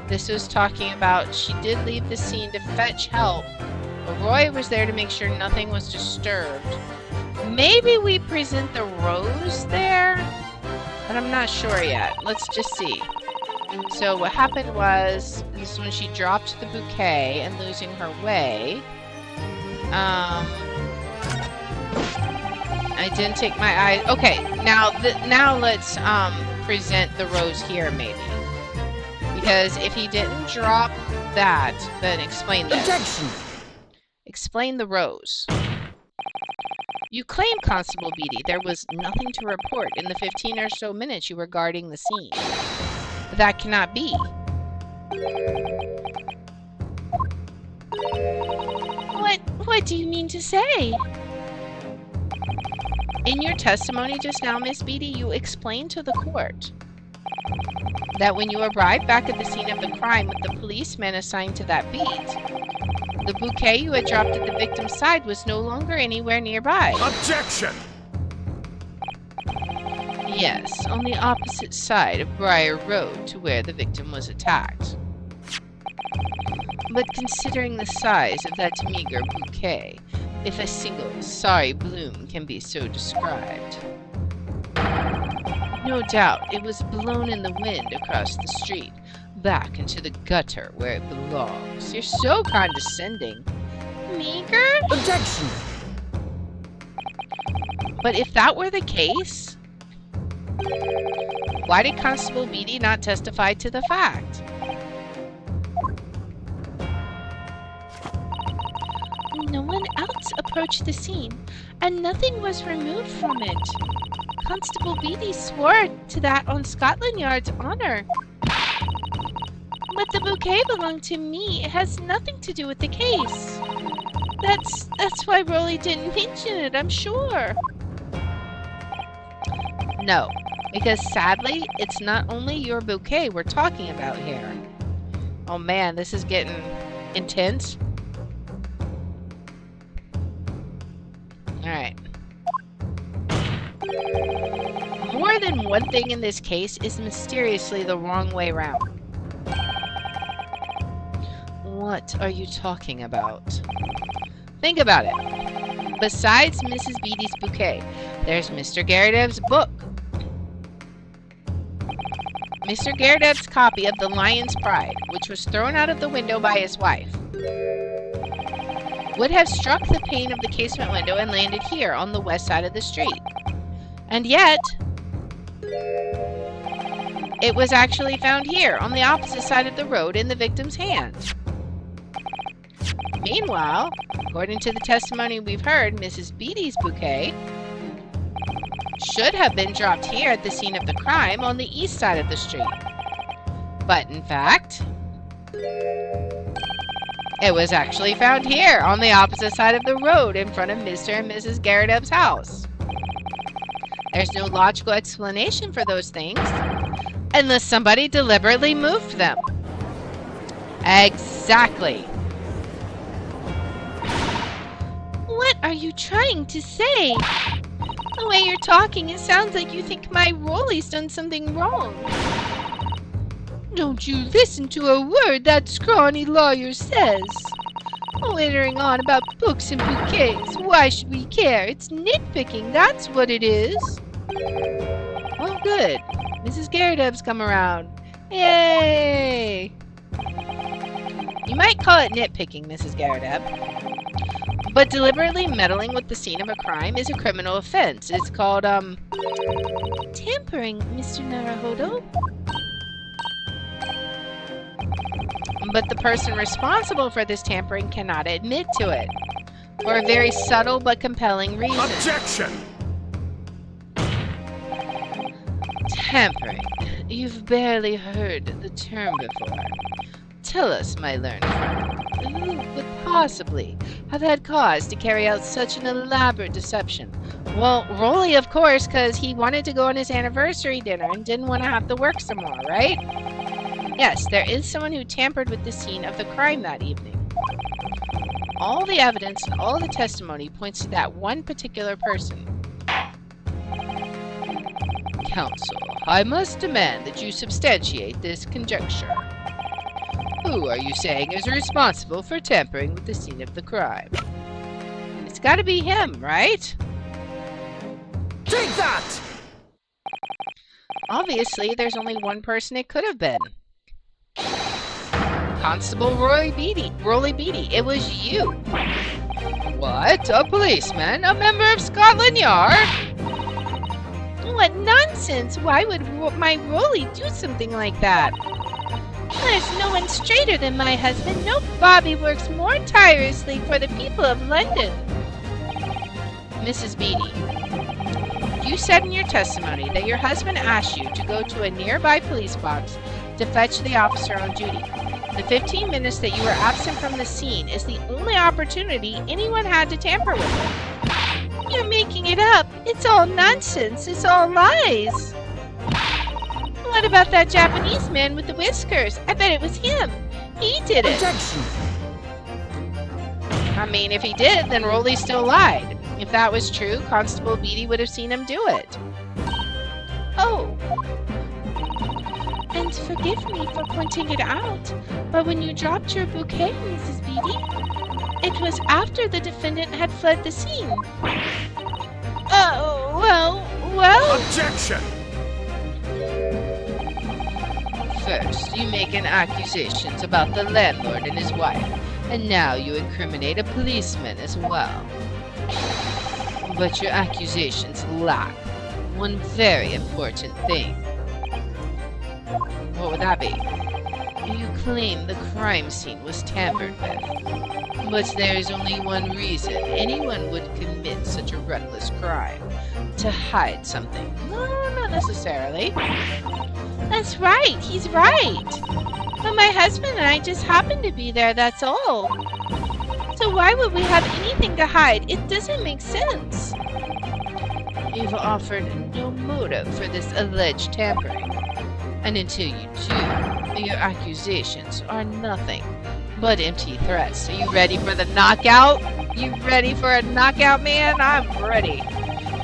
This was talking about she did leave the scene to fetch help. But Roy was there to make sure nothing was disturbed. Maybe we present the rose there? But I'm not sure yet. Let's just see. So what happened was, this is when she dropped the bouquet and losing her way. I didn't take my eye. Okay, now let's present the rose here, maybe. Because if he didn't drop that, then explain this. Objection! Explain the rose. You claim, Constable Beatty, there was nothing to report in the 15 or so minutes you were guarding the scene. But that cannot be. What do you mean to say? In your testimony just now, Miss Beatty, you explained to the court that when you arrived back at the scene of the crime with the policeman assigned to that beat, the bouquet you had dropped at the victim's side was no longer anywhere nearby. Objection! Yes, on the opposite side of Briar Road to where the victim was attacked. But considering the size of that meager bouquet, if a single sorry bloom can be so described, no doubt it was blown in the wind across the street, back into the gutter where it belongs. You're so condescending. Meager? Objection! But if that were the case, why did Constable Beatty not testify to the fact? No one else approached the scene, and nothing was removed from it. Constable Beatty swore to that on Scotland Yard's honor. But the bouquet belonged to me. It has nothing to do with the case. That's why Rolly didn't mention it, I'm sure. No, because sadly, it's not only your bouquet we're talking about here. Oh man, this is getting intense. Alright. More than one thing in this case is mysteriously the wrong way round. What are you talking about? Think about it. Besides Mrs. Beatty's bouquet, there's Mr. Garrideb's book. Mr. Garrideb's copy of The Lion's Pride, which was thrown out of the window by his wife, would have struck the pane of the casement window and landed here on the west side of the street. And yet, it was actually found here on the opposite side of the road in the victim's hand. Meanwhile, according to the testimony we've heard, Mrs. Beatty's bouquet should have been dropped here at the scene of the crime on the east side of the street. But in fact, it was actually found here on the opposite side of the road in front of Mr. and Mrs. Garrideb's house. There's no logical explanation for those things unless somebody deliberately moved them. Exactly. What are you trying to say? The way you're talking, it sounds like you think my Rolly's done something wrong. Don't you listen to a word that scrawny lawyer says. Littering on about books and bouquets. Why should we care? It's nitpicking, that's what it is. Oh, good. Mrs. Garrideb's come around. Yay! You might call it nitpicking, Mrs. Garrideb. But deliberately meddling with the scene of a crime is a criminal offense. It's called, tampering, Mr. Naruhodo. But the person responsible for this tampering cannot admit to it. For a very subtle but compelling reason. Objection! Tampering. You've barely heard the term before. Tell us, my learned friend, who could possibly have had cause to carry out such an elaborate deception? Well, Rolly, of course, because he wanted to go on his anniversary dinner and didn't want to have to work some more, right? Yes, there is someone who tampered with the scene of the crime that evening. All the evidence and all the testimony points to that one particular person. Counsel, I must demand that you substantiate this conjecture. Who are you saying is responsible for tampering with the scene of the crime? It's gotta be him, right? Take that! Obviously, there's only one person it could have been. Constable Roly Beatty, it was you. What? A policeman? A member of Scotland Yard? What nonsense! Why would my Rolly do something like that? There's no one straighter than my husband. No Bobby works more tirelessly for the people of London. Mrs. Beatty, you said in your testimony that your husband asked you to go to a nearby police box to fetch the officer on duty. The 15 minutes that you were absent from the scene is the only opportunity anyone had to tamper with it. You're making it up. It's all nonsense. It's all lies. What about that Japanese man with the whiskers? I bet it was him. He did it. Objection! I mean, if he did, then Rolly still lied. If that was true, Constable Beatty would have seen him do it. Oh. And forgive me for pointing it out, but when you dropped your bouquet, Mrs. Beatty, it was after the defendant had fled the scene. Oh, well... Objection! First, you make an accusations about the landlord and his wife, and now you incriminate a policeman as well. But your accusations lack one very important thing. What would that be? You claim the crime scene was tampered with. But there is only one reason anyone would commit such a reckless crime. To hide something. No, not necessarily. That's right, he's right. But my husband and I just happened to be there, that's all. So why would we have anything to hide? It doesn't make sense. You've offered no motive for this alleged tampering. And until you do, your accusations are nothing but empty threats. Are you ready for the knockout? You ready for a knockout, man? I'm ready.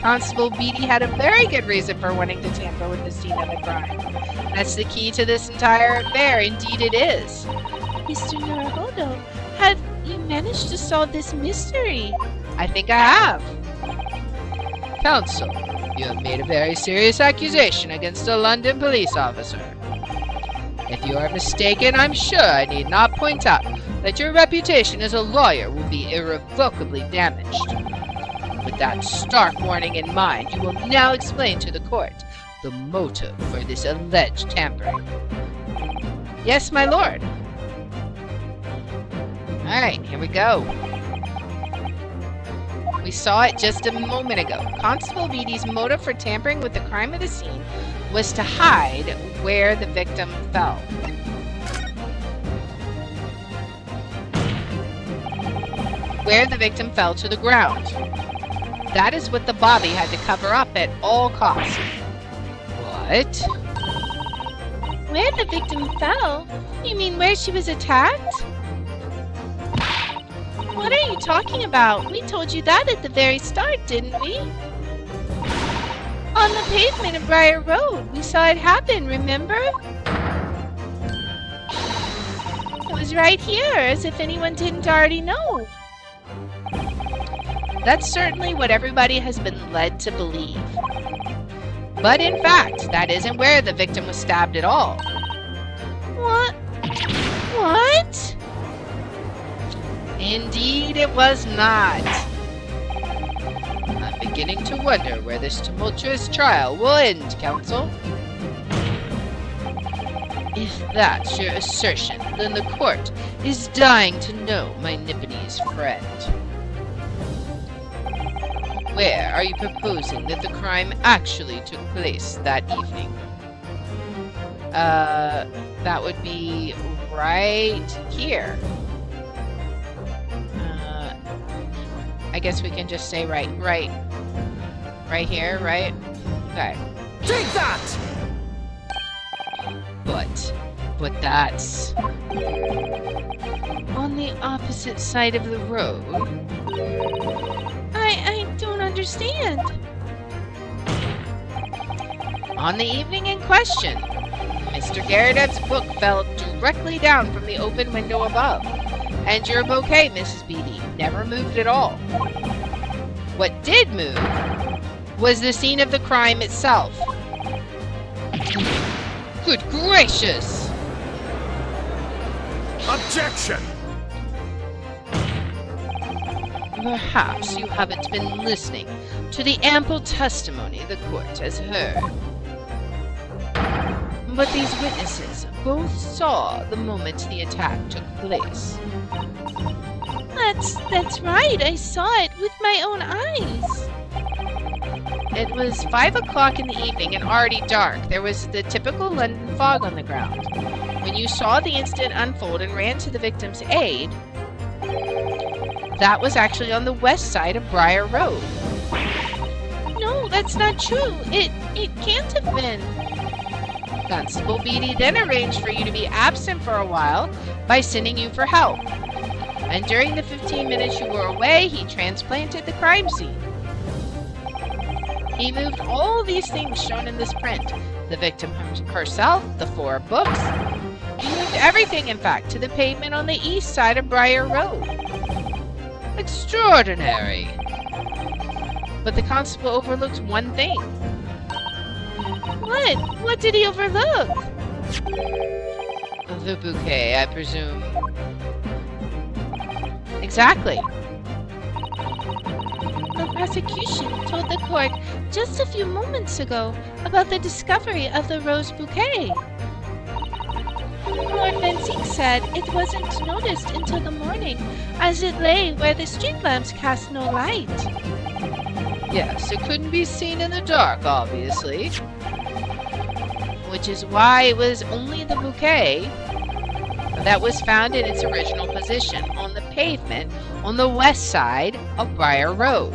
Constable Beatty had a very good reason for wanting to tamper with the scene of the crime. That's the key to this entire affair. Indeed it is. Mr. Naruhodo, have you managed to solve this mystery? I think I have. Counsel, you have made a very serious accusation against a London police officer. If you are mistaken, I'm sure I need not point out that your reputation as a lawyer will be irrevocably damaged. With that stark warning in mind, you will now explain to the court the motive for this alleged tampering. Yes, my lord. Alright, here we go. We saw it just a moment ago. Constable Beatty's motive for tampering with the crime of the scene was to hide where the victim fell. Where the victim fell to the ground. That is what the Bobby had to cover up at all costs. What? Where the victim fell? You mean where she was attacked? What are you talking about? We told you that at the very start, didn't we? On the pavement of Briar Road. We saw it happen, remember? It was right here, as if anyone didn't already know. That's certainly what everybody has been led to believe. But in fact, that isn't where the victim was stabbed at all. What? What? Indeed, it was not. I'm beginning to wonder where this tumultuous trial will end, Counsel. If that's your assertion, then the court is dying to know my Nipponese friend. Where are you proposing that the crime actually took place that evening? That would be right here. I guess we can just say right here, right? Okay. Take that! But that's on the opposite side of the road. I don't understand. On the evening in question, Mr. Garrideb's book fell directly down from the open window above, and your bouquet, Mrs. Beatty, never moved at all. What did move was the scene of the crime itself. Good gracious! Objection! Perhaps you haven't been listening to the ample testimony the court has heard. But these witnesses both saw the moment the attack took place. That's right. I saw it with my own eyes. It was 5 o'clock in the evening and already dark. There was the typical London fog on the ground. When you saw the incident unfold and ran to the victim's aid, that was actually on the west side of Briar Road. No, that's not true. It can't have been. Constable Beatty then arranged for you to be absent for a while by sending you for help. And during the 15 minutes you were away, he transplanted the crime scene. He moved all these things shown in this print. The victim herself, the 4 books. He moved everything, in fact, to the pavement on the east side of Briar Road. Extraordinary. But the constable overlooked one thing. What? What did he overlook? The bouquet, I presume. Exactly. The prosecution told the court just a few moments ago about the discovery of the rose bouquet. Lord Benzinc said it wasn't noticed until the morning, as it lay where the street lamps cast no light. Yes, it couldn't be seen in the dark, obviously. Which is why it was only the bouquet that was found in its original position on the pavement on the west side of Briar Road.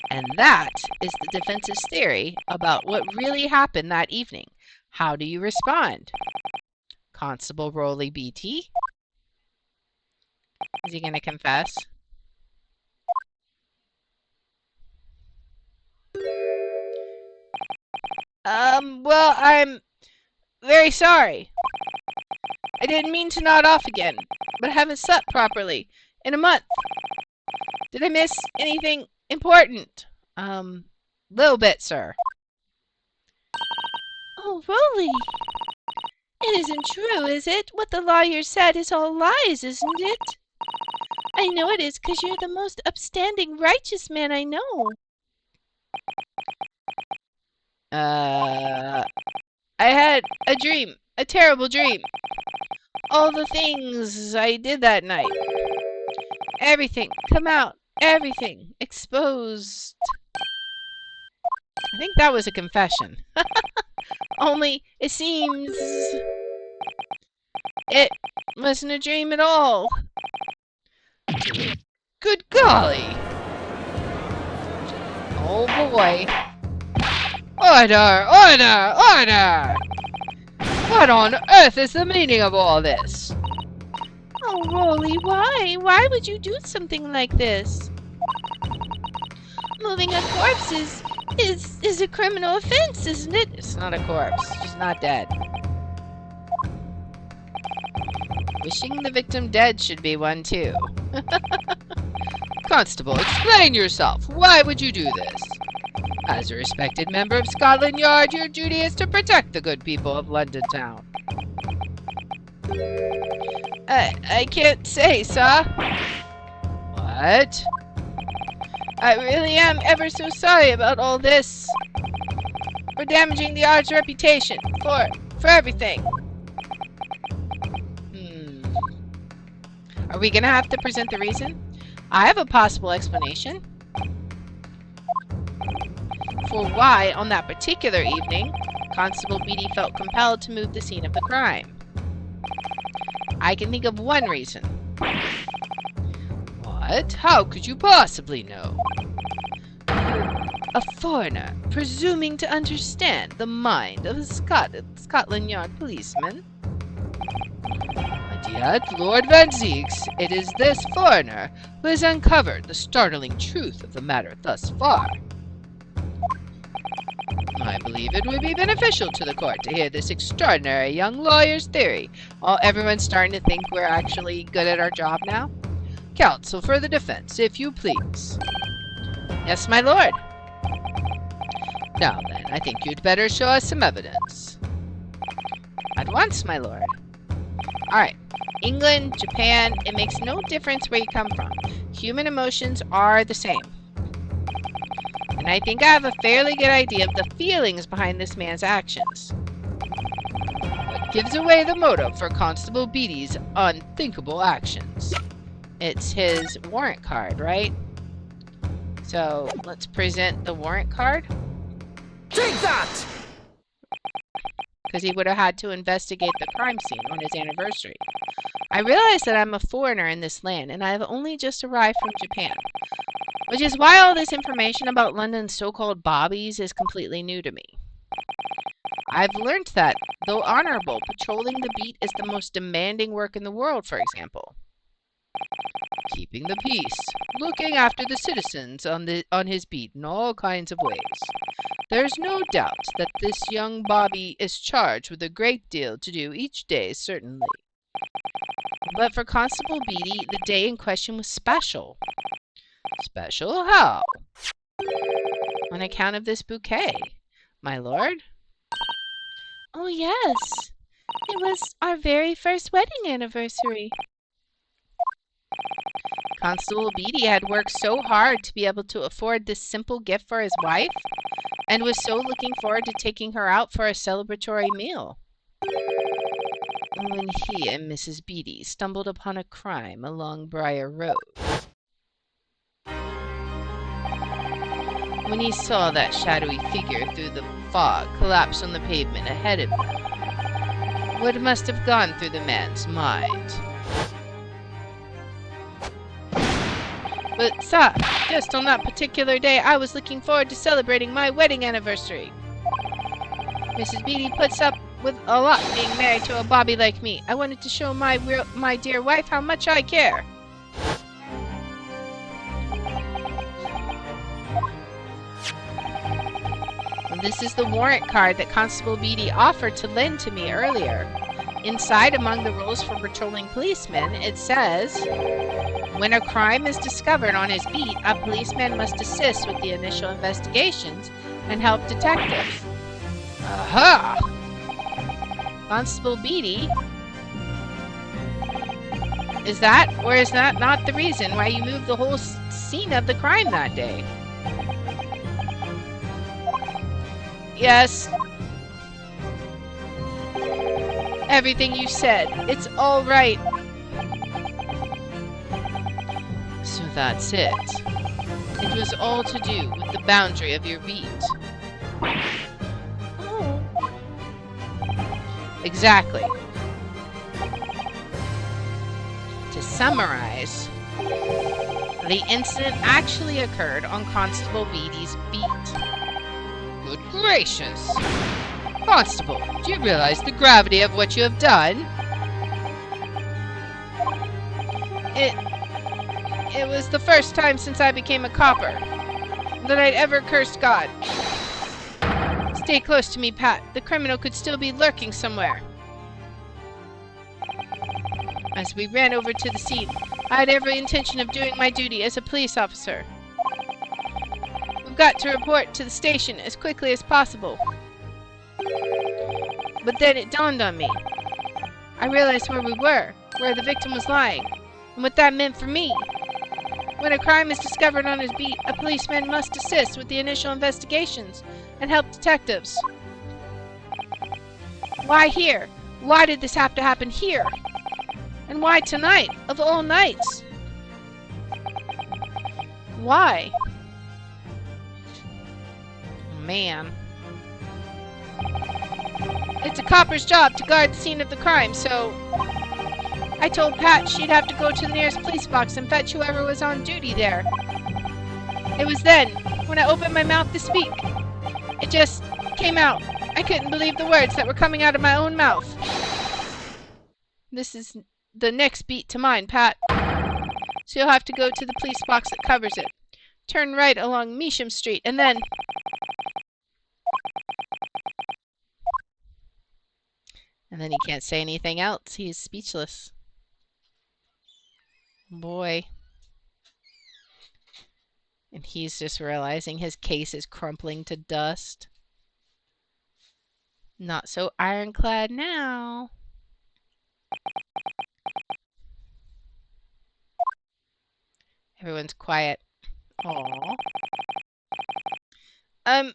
And that is the defense's theory about what really happened that evening. How do you respond? Constable Rowley BT? Is he going to confess? Well, I'm very sorry. I didn't mean to nod off again, but I haven't slept properly in a month. Did I miss anything important? Little bit, sir. Oh, Rowley! It isn't true, is it? What the lawyer said is all lies, isn't it? I know it is, 'cause you're the most upstanding, righteous man I know. I had a dream. A terrible dream. All the things I did that night. Everything. Come out. Everything. Exposed. I think that was a confession. Only, it seems... it wasn't a dream at all. Good golly! Oh boy. Order! Order! Order! What on earth is the meaning of all this? Oh, Rowley, why? Why would you do something like this? Moving a corpse is a criminal offense, isn't it? It's not a corpse. She's not dead. Wishing the victim dead should be one too. Constable, explain yourself. Why would you do this? As a respected member of Scotland Yard, your duty is to protect the good people of London town. I can't say, sir. What? I really am ever so sorry about all this. For damaging the Yard's reputation. For everything. Are we gonna have to present the reason? I have a possible explanation for why, on that particular evening, Constable Beatty felt compelled to move the scene of the crime. I can think of one reason. What? How could you possibly know? A foreigner, presuming to understand the mind of a Scotland Yard policeman. Do Yet, Lord Van Zieks, it is this foreigner who has uncovered the startling truth of the matter thus far. I believe it would be beneficial to the court to hear this extraordinary young lawyer's theory. Everyone's starting to think we're actually good at our job now. Counsel for the defense, if you please. Yes, my lord. Now then, I think you'd better show us some evidence. At once, my lord. Alright. England, Japan, it makes no difference where you come from. Human emotions are the same. And I think I have a fairly good idea of the feelings behind this man's actions. What gives away the motive for Constable Beatty's unthinkable actions? It's his warrant card, right? So, let's present the warrant card. Take that! Because he would have had to investigate the crime scene on his anniversary. I realize that I'm a foreigner in this land, and I have only just arrived from Japan. Which is why all this information about London's so-called bobbies is completely new to me. I've learned that, though honorable, patrolling the beat is the most demanding work in the world, for example. Keeping the peace, looking after the citizens on his beat in all kinds of ways. There's no doubt that this young bobby is charged with a great deal to do each day, certainly. But for Constable Beatty, the day in question was special. Special how? On account of this bouquet, my lord. Oh yes, it was our very first wedding anniversary. Constable Beatty had worked so hard to be able to afford this simple gift for his wife, and was so looking forward to taking her out for a celebratory meal. When he and Mrs. Beatty stumbled upon a crime along Briar Road. When he saw that shadowy figure through the fog collapse on the pavement ahead of him, what must have gone through the man's mind? But, sir, just on that particular day, I was looking forward to celebrating my wedding anniversary. Mrs. Beatty puts up with a lot being married to a bobby like me. I wanted to show my dear wife how much I care. And this is the warrant card that Constable Beatty offered to lend to me earlier. Inside, among the rules for patrolling policemen, it says, when a crime is discovered on his beat, a policeman must assist with the initial investigations and help detectives. Aha! Constable Beatty? Is that, or is that not the reason why you moved the whole scene of the crime that day? Yes. Everything you said. It's all right. So that's it. It was all to do with the boundary of your beat. Oh. Exactly. To summarize, the incident actually occurred on Constable Beatty's beat. Good gracious! Constable, do you realize the gravity of what you have done? It was the first time since I became a copper that I'd ever cursed God. Stay close to me, Pat. The criminal could still be lurking somewhere. As we ran over to the scene, I had every intention of doing my duty as a police officer. We've got to report to the station as quickly as possible. But then it dawned on me. I realized where we were, where the victim was lying, and what that meant for me. When a crime is discovered on his beat, a policeman must assist with the initial investigations and help detectives. Why here? Why did this have to happen here? And why tonight, of all nights? Why? Man. It's a copper's job to guard the scene of the crime, so I told Pat she'd have to go to the nearest police box and fetch whoever was on duty there. It was then, when I opened my mouth to speak, it just came out. I couldn't believe the words that were coming out of my own mouth. This is the next beat to mine, Pat. So you'll have to go to the police box that covers it. Turn right along Measham Street, and then... And then he can't say anything else. He is speechless. Boy. And he's just realizing his case is crumpling to dust. Not so ironclad now. Everyone's quiet. Aww. I'm...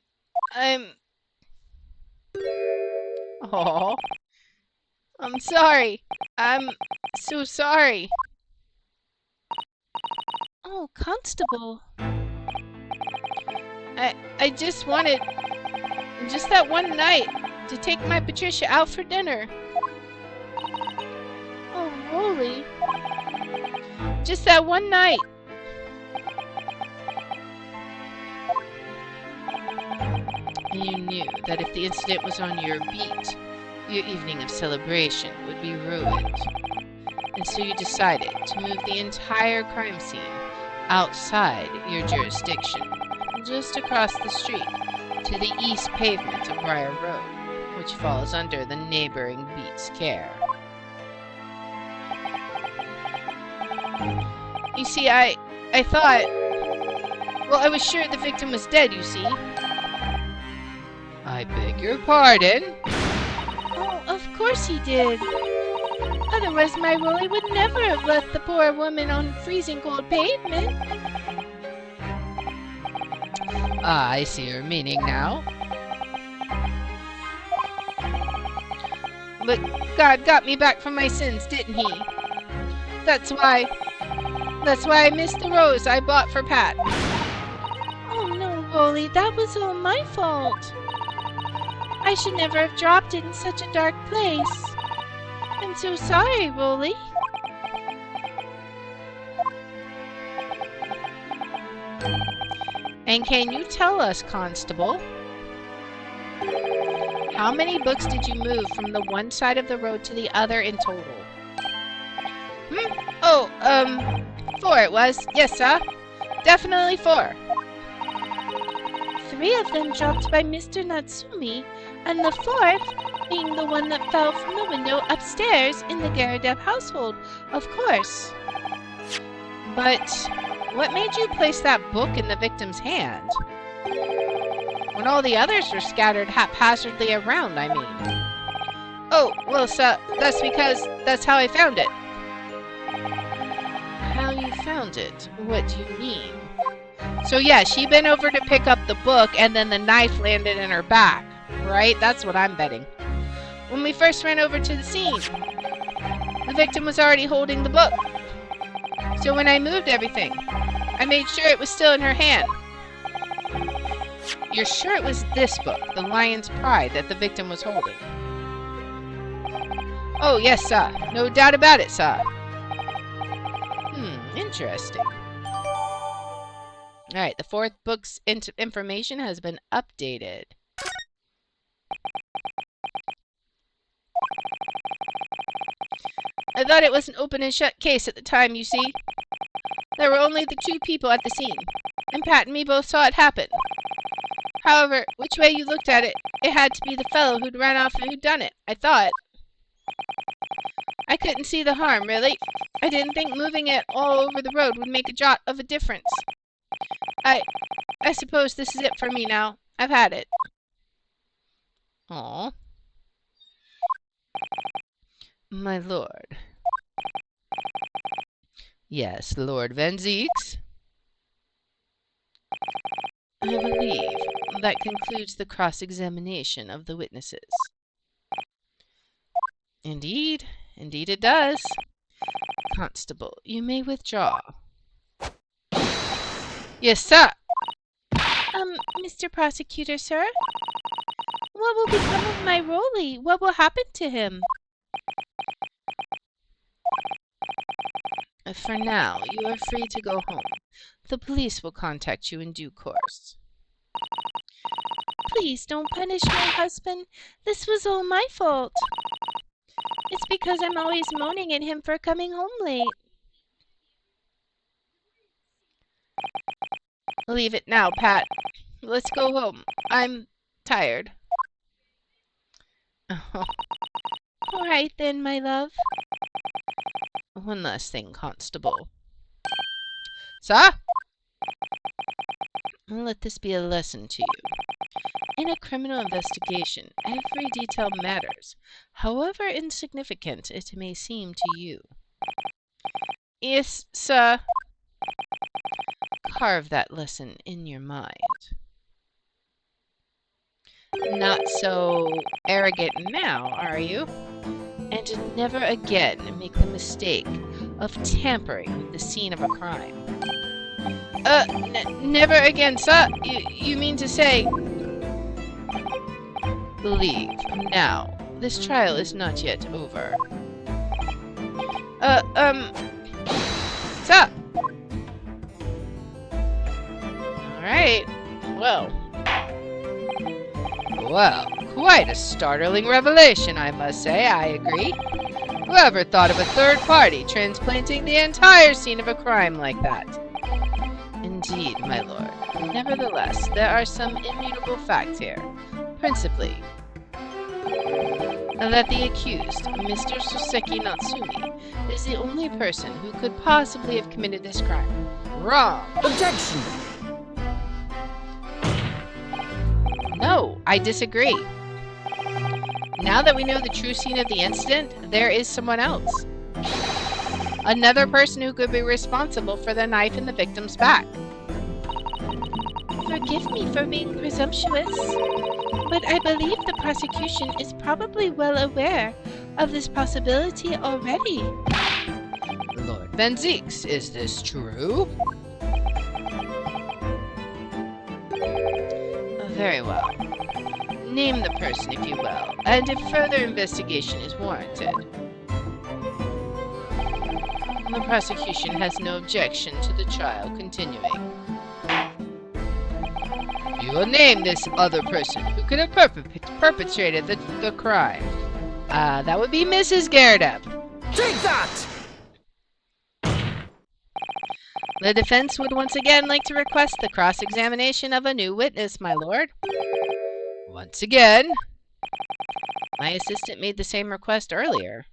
Aww. I'm sorry. I'm so sorry. Oh, Constable. I just wanted... just that one night to take my Patricia out for dinner. Oh, Rolly. Just that one night. You knew that if the incident was on your beat, your evening of celebration would be ruined. And so you decided to move the entire crime scene outside your jurisdiction, just across the street to the east pavement of Briar Road, which falls under the neighboring beat's care. You see, I thought... Well, I was sure the victim was dead, you see. I beg your pardon? Oh, of course he did. Otherwise, my Rolly would never have left the poor woman on freezing cold pavement. Ah, I see your meaning now. But God got me back from my sins, didn't he? That's why I missed the rose I bought for Pat. Oh no, Rolly, that was all my fault. I should never have dropped it in such a dark place. I'm so sorry, Rolly. And can you tell us, Constable, how many books did you move from the one side of the road to the other in total? Oh, 4 it was. Yes, sir. Definitely 4. 3 of them dropped by Mr. Natsumi, and the 4th being the one that fell from the window upstairs in the Garadev household, of course. But what made you place that book in the victim's hand? When all the others were scattered haphazardly around, I mean. Oh, well, sir, that's because that's how I found it. How you found it? What do you mean? So yeah, she bent over to pick up the book and then the knife landed in her back, right? That's what I'm betting. When we first ran over to the scene, the victim was already holding the book. So when I moved everything, I made sure it was still in her hand. You're sure it was this book, The Lion's Pride, that the victim was holding? Oh, yes, sir. No doubt about it, sir. Interesting. Alright, the 4th book's information has been updated. I thought it was an open and shut case at the time, you see. There were only the 2 people at the scene, and Pat and me both saw it happen. However, which way you looked at it, it had to be the fellow who'd run off and who'd done it, I thought. I couldn't see the harm, really. I didn't think moving it all over the road would make a jot of a difference. I suppose this is it for me now. I've had it. Aw. My lord. Yes, Lord Van Zeeks. I believe that concludes the cross-examination of the witnesses. Indeed. Indeed it does. Constable, you may withdraw. Yes, sir. Mr. Prosecutor, sir? What will become of my Rolly? What will happen to him? For now, you are free to go home. The police will contact you in due course. Please don't punish my husband. This was all my fault. It's because I'm always moaning at him for coming home late. Leave it now, Pat. Let's go home. I'm tired. All right then, my love. One last thing, Constable. Sir? Let this be a lesson to you. In a criminal investigation, every detail matters, however insignificant it may seem to you. Yes, sir. Carve that lesson in your mind. Not so arrogant now, are you? And never again make the mistake of tampering with the scene of a crime. Never again, sir. You mean to say... Leave now. This trial is not yet over. Sir! Alright. Well, quite a startling revelation, I must say, I agree. Whoever thought of a third party transplanting the entire scene of a crime like that? Indeed, my lord. Nevertheless, there are some immutable facts here. Principally, that the accused, Mr. Soseki Natsumi, is the only person who could possibly have committed this crime. Wrong! Objection! No, I disagree. Now that we know the true scene of the incident, there is someone else. Another person who could be responsible for the knife in the victim's back. Forgive me for being presumptuous, but I believe the prosecution is probably well aware of this possibility already. Lord Van Zeeks, is this true? Very well. Name the person, if you will, and if further investigation is warranted. The prosecution has no objection to the trial continuing. You will name this other person who could have perpetrated the crime. That would be Mrs. Garrett. Take that! The defense would once again like to request the cross-examination of a new witness, my lord. Once again. My assistant made the same request earlier.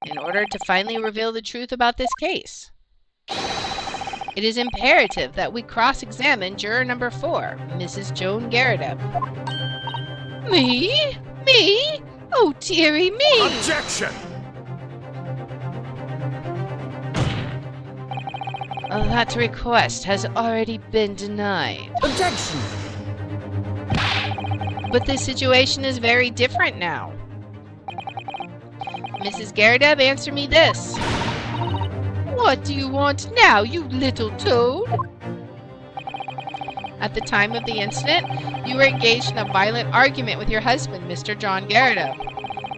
In order to finally reveal the truth about this case. It is imperative that we cross-examine juror number 4, Mrs. Joan Garrett. Me? Me? Oh, dearie me! Objection! That request has already been denied. Objection! But the situation is very different now. Mrs. Garrett, answer me this. What do you want now, you little toad? At the time of the incident, you were engaged in a violent argument with your husband, Mr. John Garrett.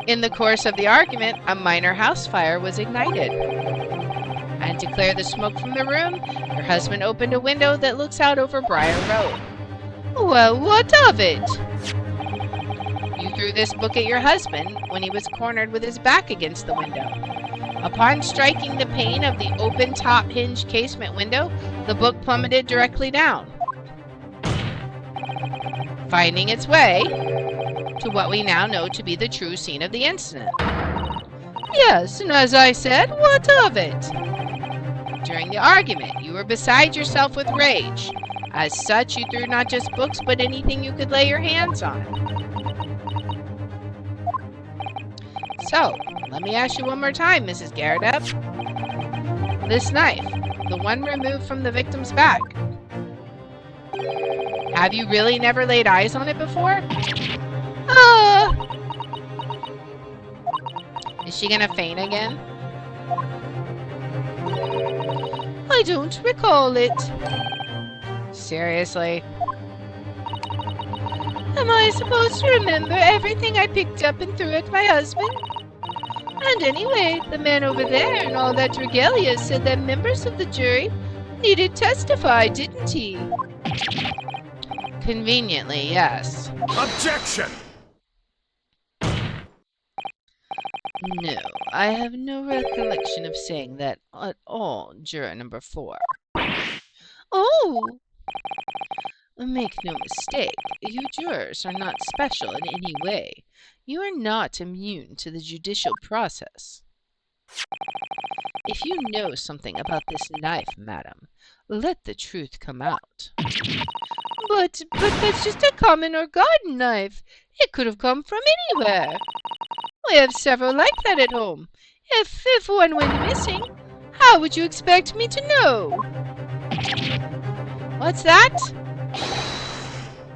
In the course of the argument, a minor house fire was ignited. And to clear the smoke from the room, your husband opened a window that looks out over Briar Road. Well, what of it? You threw this book at your husband when he was cornered with his back against the window. Upon striking the pane of the open top hinge casement window, the book plummeted directly down, finding its way to what we now know to be the true scene of the incident. Yes, and as I said, what of it? During the argument, you were beside yourself with rage. As such, you threw not just books, but anything you could lay your hands on. So, let me ask you one more time, Mrs. Garrett. This knife, the one removed from the victim's back, have you really never laid eyes on it before? Is she gonna faint again? I don't recall it. Seriously? Am I supposed to remember everything I picked up and threw at my husband? And anyway, the man over there and all that regalia said that members of the jury needed to testify, didn't he? Conveniently, yes. Objection! No, I have no recollection of saying that at all, juror number 4. Oh, Make no mistake, you jurors are not special in any way. You are not immune to the judicial process. If you know something about this knife, madam, let the truth come out. but that's just a common or garden knife. It could have come from anywhere. We have several like that at home. If one went missing, how would you expect me to know? What's that?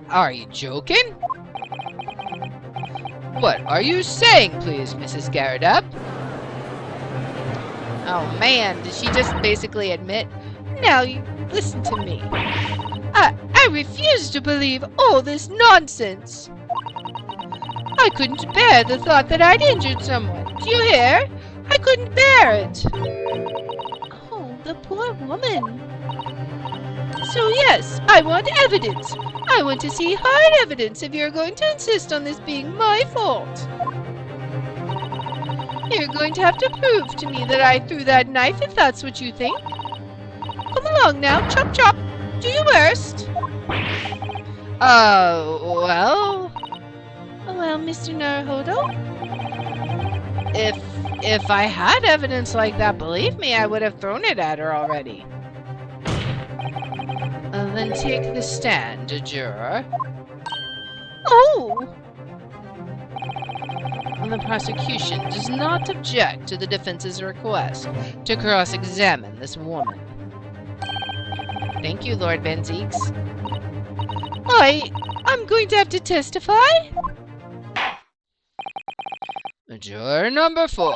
Are you joking? What are you saying, please, Mrs. Garrideb? Oh man, did she just basically admit? Now you listen to me. I refuse to believe all this nonsense. I couldn't bear the thought that I'd injured someone. Do you hear? I couldn't bear it. Oh, the poor woman. So yes, I want evidence. I want to see hard evidence if you're going to insist on this being my fault. You're going to have to prove to me that I threw that knife if that's what you think. Come along now, chop chop. Do your worst. Well... Well, Mr. Naruhodo? If I had evidence like that, believe me, I would have thrown it at her already. Then take the stand, juror. Oh! The prosecution does not object to the defense's request to cross-examine this woman. Thank you, Lord Van Zeeks. I'm going to have to testify? Juror number 4.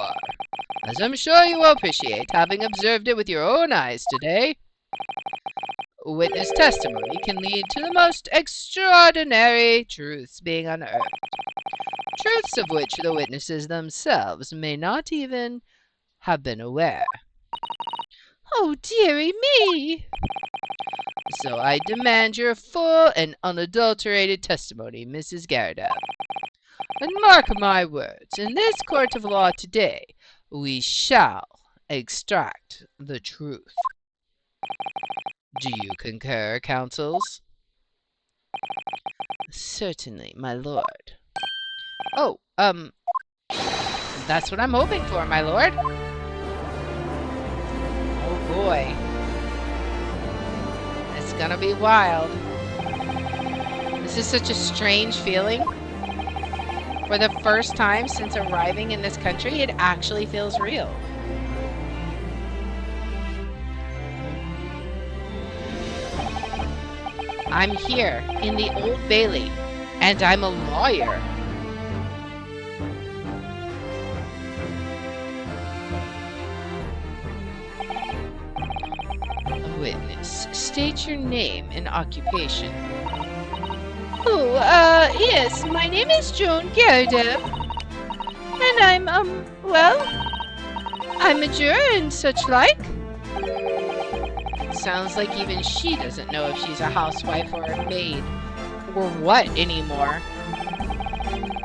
As I'm sure you will appreciate, having observed it with your own eyes today, witness testimony can lead to the most extraordinary truths being unearthed. Truths of which the witnesses themselves may not even have been aware. Oh, dearie me! So I demand your full and unadulterated testimony, Mrs. Garrideb. And mark my words, in this court of law today, we shall extract the truth. Do you concur, counsels? Certainly, my lord. Oh, that's what I'm hoping for, my lord. Oh boy. It's gonna be wild. This is such a strange feeling. For the first time since arriving in this country, it actually feels real. I'm here in the Old Bailey, and I'm a lawyer. Witness, state your name and occupation. Oh, yes, my name is Joan Garrideb. And I'm, well, I'm a juror and such like. Sounds like even she doesn't know if she's a housewife or a maid. Or what anymore.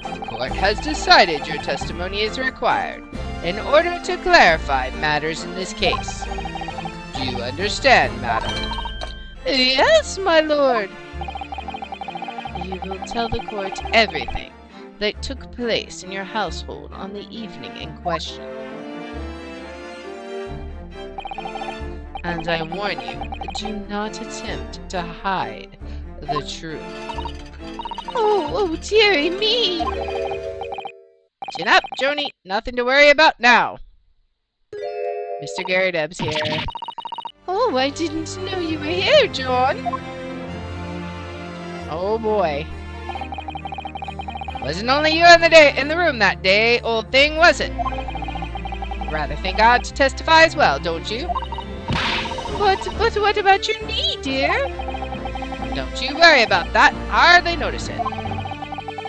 The court has decided your testimony is required in order to clarify matters in this case. Do you understand, madam? Yes, my lord. You will tell the court everything that took place in your household on the evening in question. And I warn you, do not attempt to hide the truth. Oh, dearie me. Chin up, Joni. Nothing to worry about now. Mr. Garrideb's here. Oh, I didn't know you were here, John. Oh boy. Wasn't only you in the room that day, old thing, was it? Rather think I ought to testify as well, don't you? But what about your knee, dear? Don't you worry about that. Hardly notice it.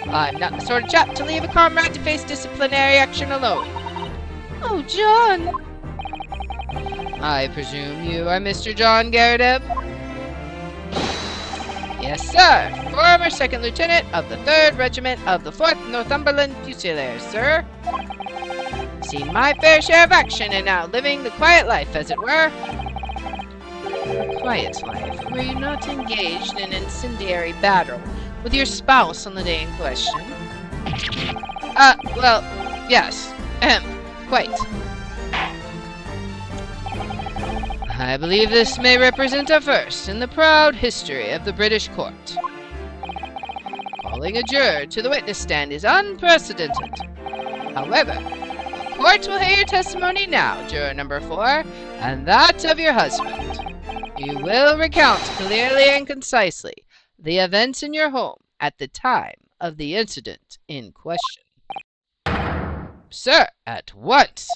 I'm not the sort of chap to leave a comrade to face disciplinary action alone. Oh, John. I presume you are Mr. John Garrideb? Yes, sir. Former 2nd Lieutenant of the 3rd Regiment of the 4th Northumberland Fusiliers, sir. seen my fair share of action and now living the quiet life, as it were. A quiet life? Were you not engaged in incendiary battle with your spouse on the day in question? Well, yes. Quite. I believe this may represent a first in the proud history of the British court. Calling a juror to the witness stand is unprecedented. However, the court will hear your testimony now, juror number 4, and that of your husband. You will recount clearly and concisely the events in your home at the time of the incident in question. Sir, at once.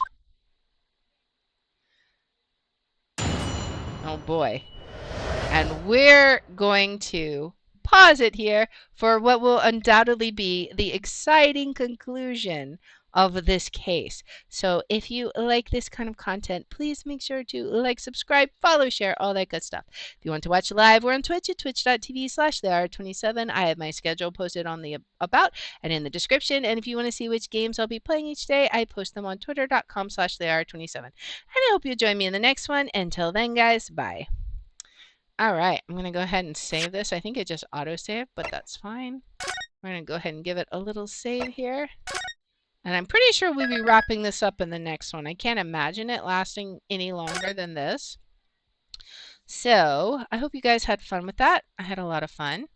Oh boy. And we're going to pause it here for what will undoubtedly be the exciting conclusion of this case. So if you like this kind of content, please make sure to like, subscribe, follow, share, all that good stuff. If you want to watch live, we're on Twitch at twitch.tv/thehour27. I have my schedule posted on the about and in the description. And if you want to see which games I'll be playing each day, I post them on twitter.com/thehour27. And I hope you'll join me in the next one. Until then, guys, bye. All right, I'm going to go ahead and save this. I think it just auto-saved, but that's fine. We're going to go ahead and give it a little save here. And I'm pretty sure we'll be wrapping this up in the next one. I can't imagine it lasting any longer than this. So I hope you guys had fun with that. I had a lot of fun.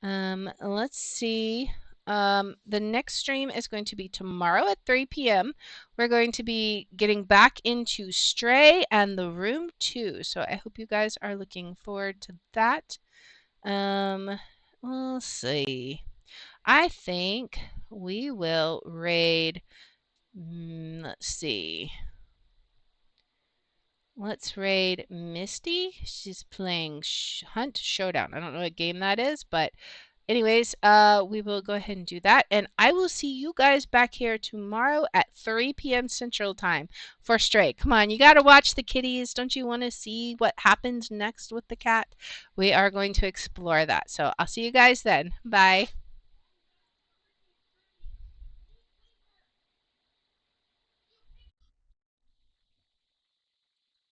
Let's see. The next stream is going to be tomorrow at 3 p.m. We're going to be getting back into Stray and The Room 2. So I hope you guys are looking forward to that. We'll see. I think we will raid. Let's see. Let's raid Misty. She's playing Hunt Showdown. I don't know what game that is, but anyways, we will go ahead and do that. And I will see you guys back here tomorrow at 3 p.m. Central Time for Stray. Come on, you got to watch the kitties. Don't you want to see what happens next with the cat? We are going to explore that. So I'll see you guys then. Bye.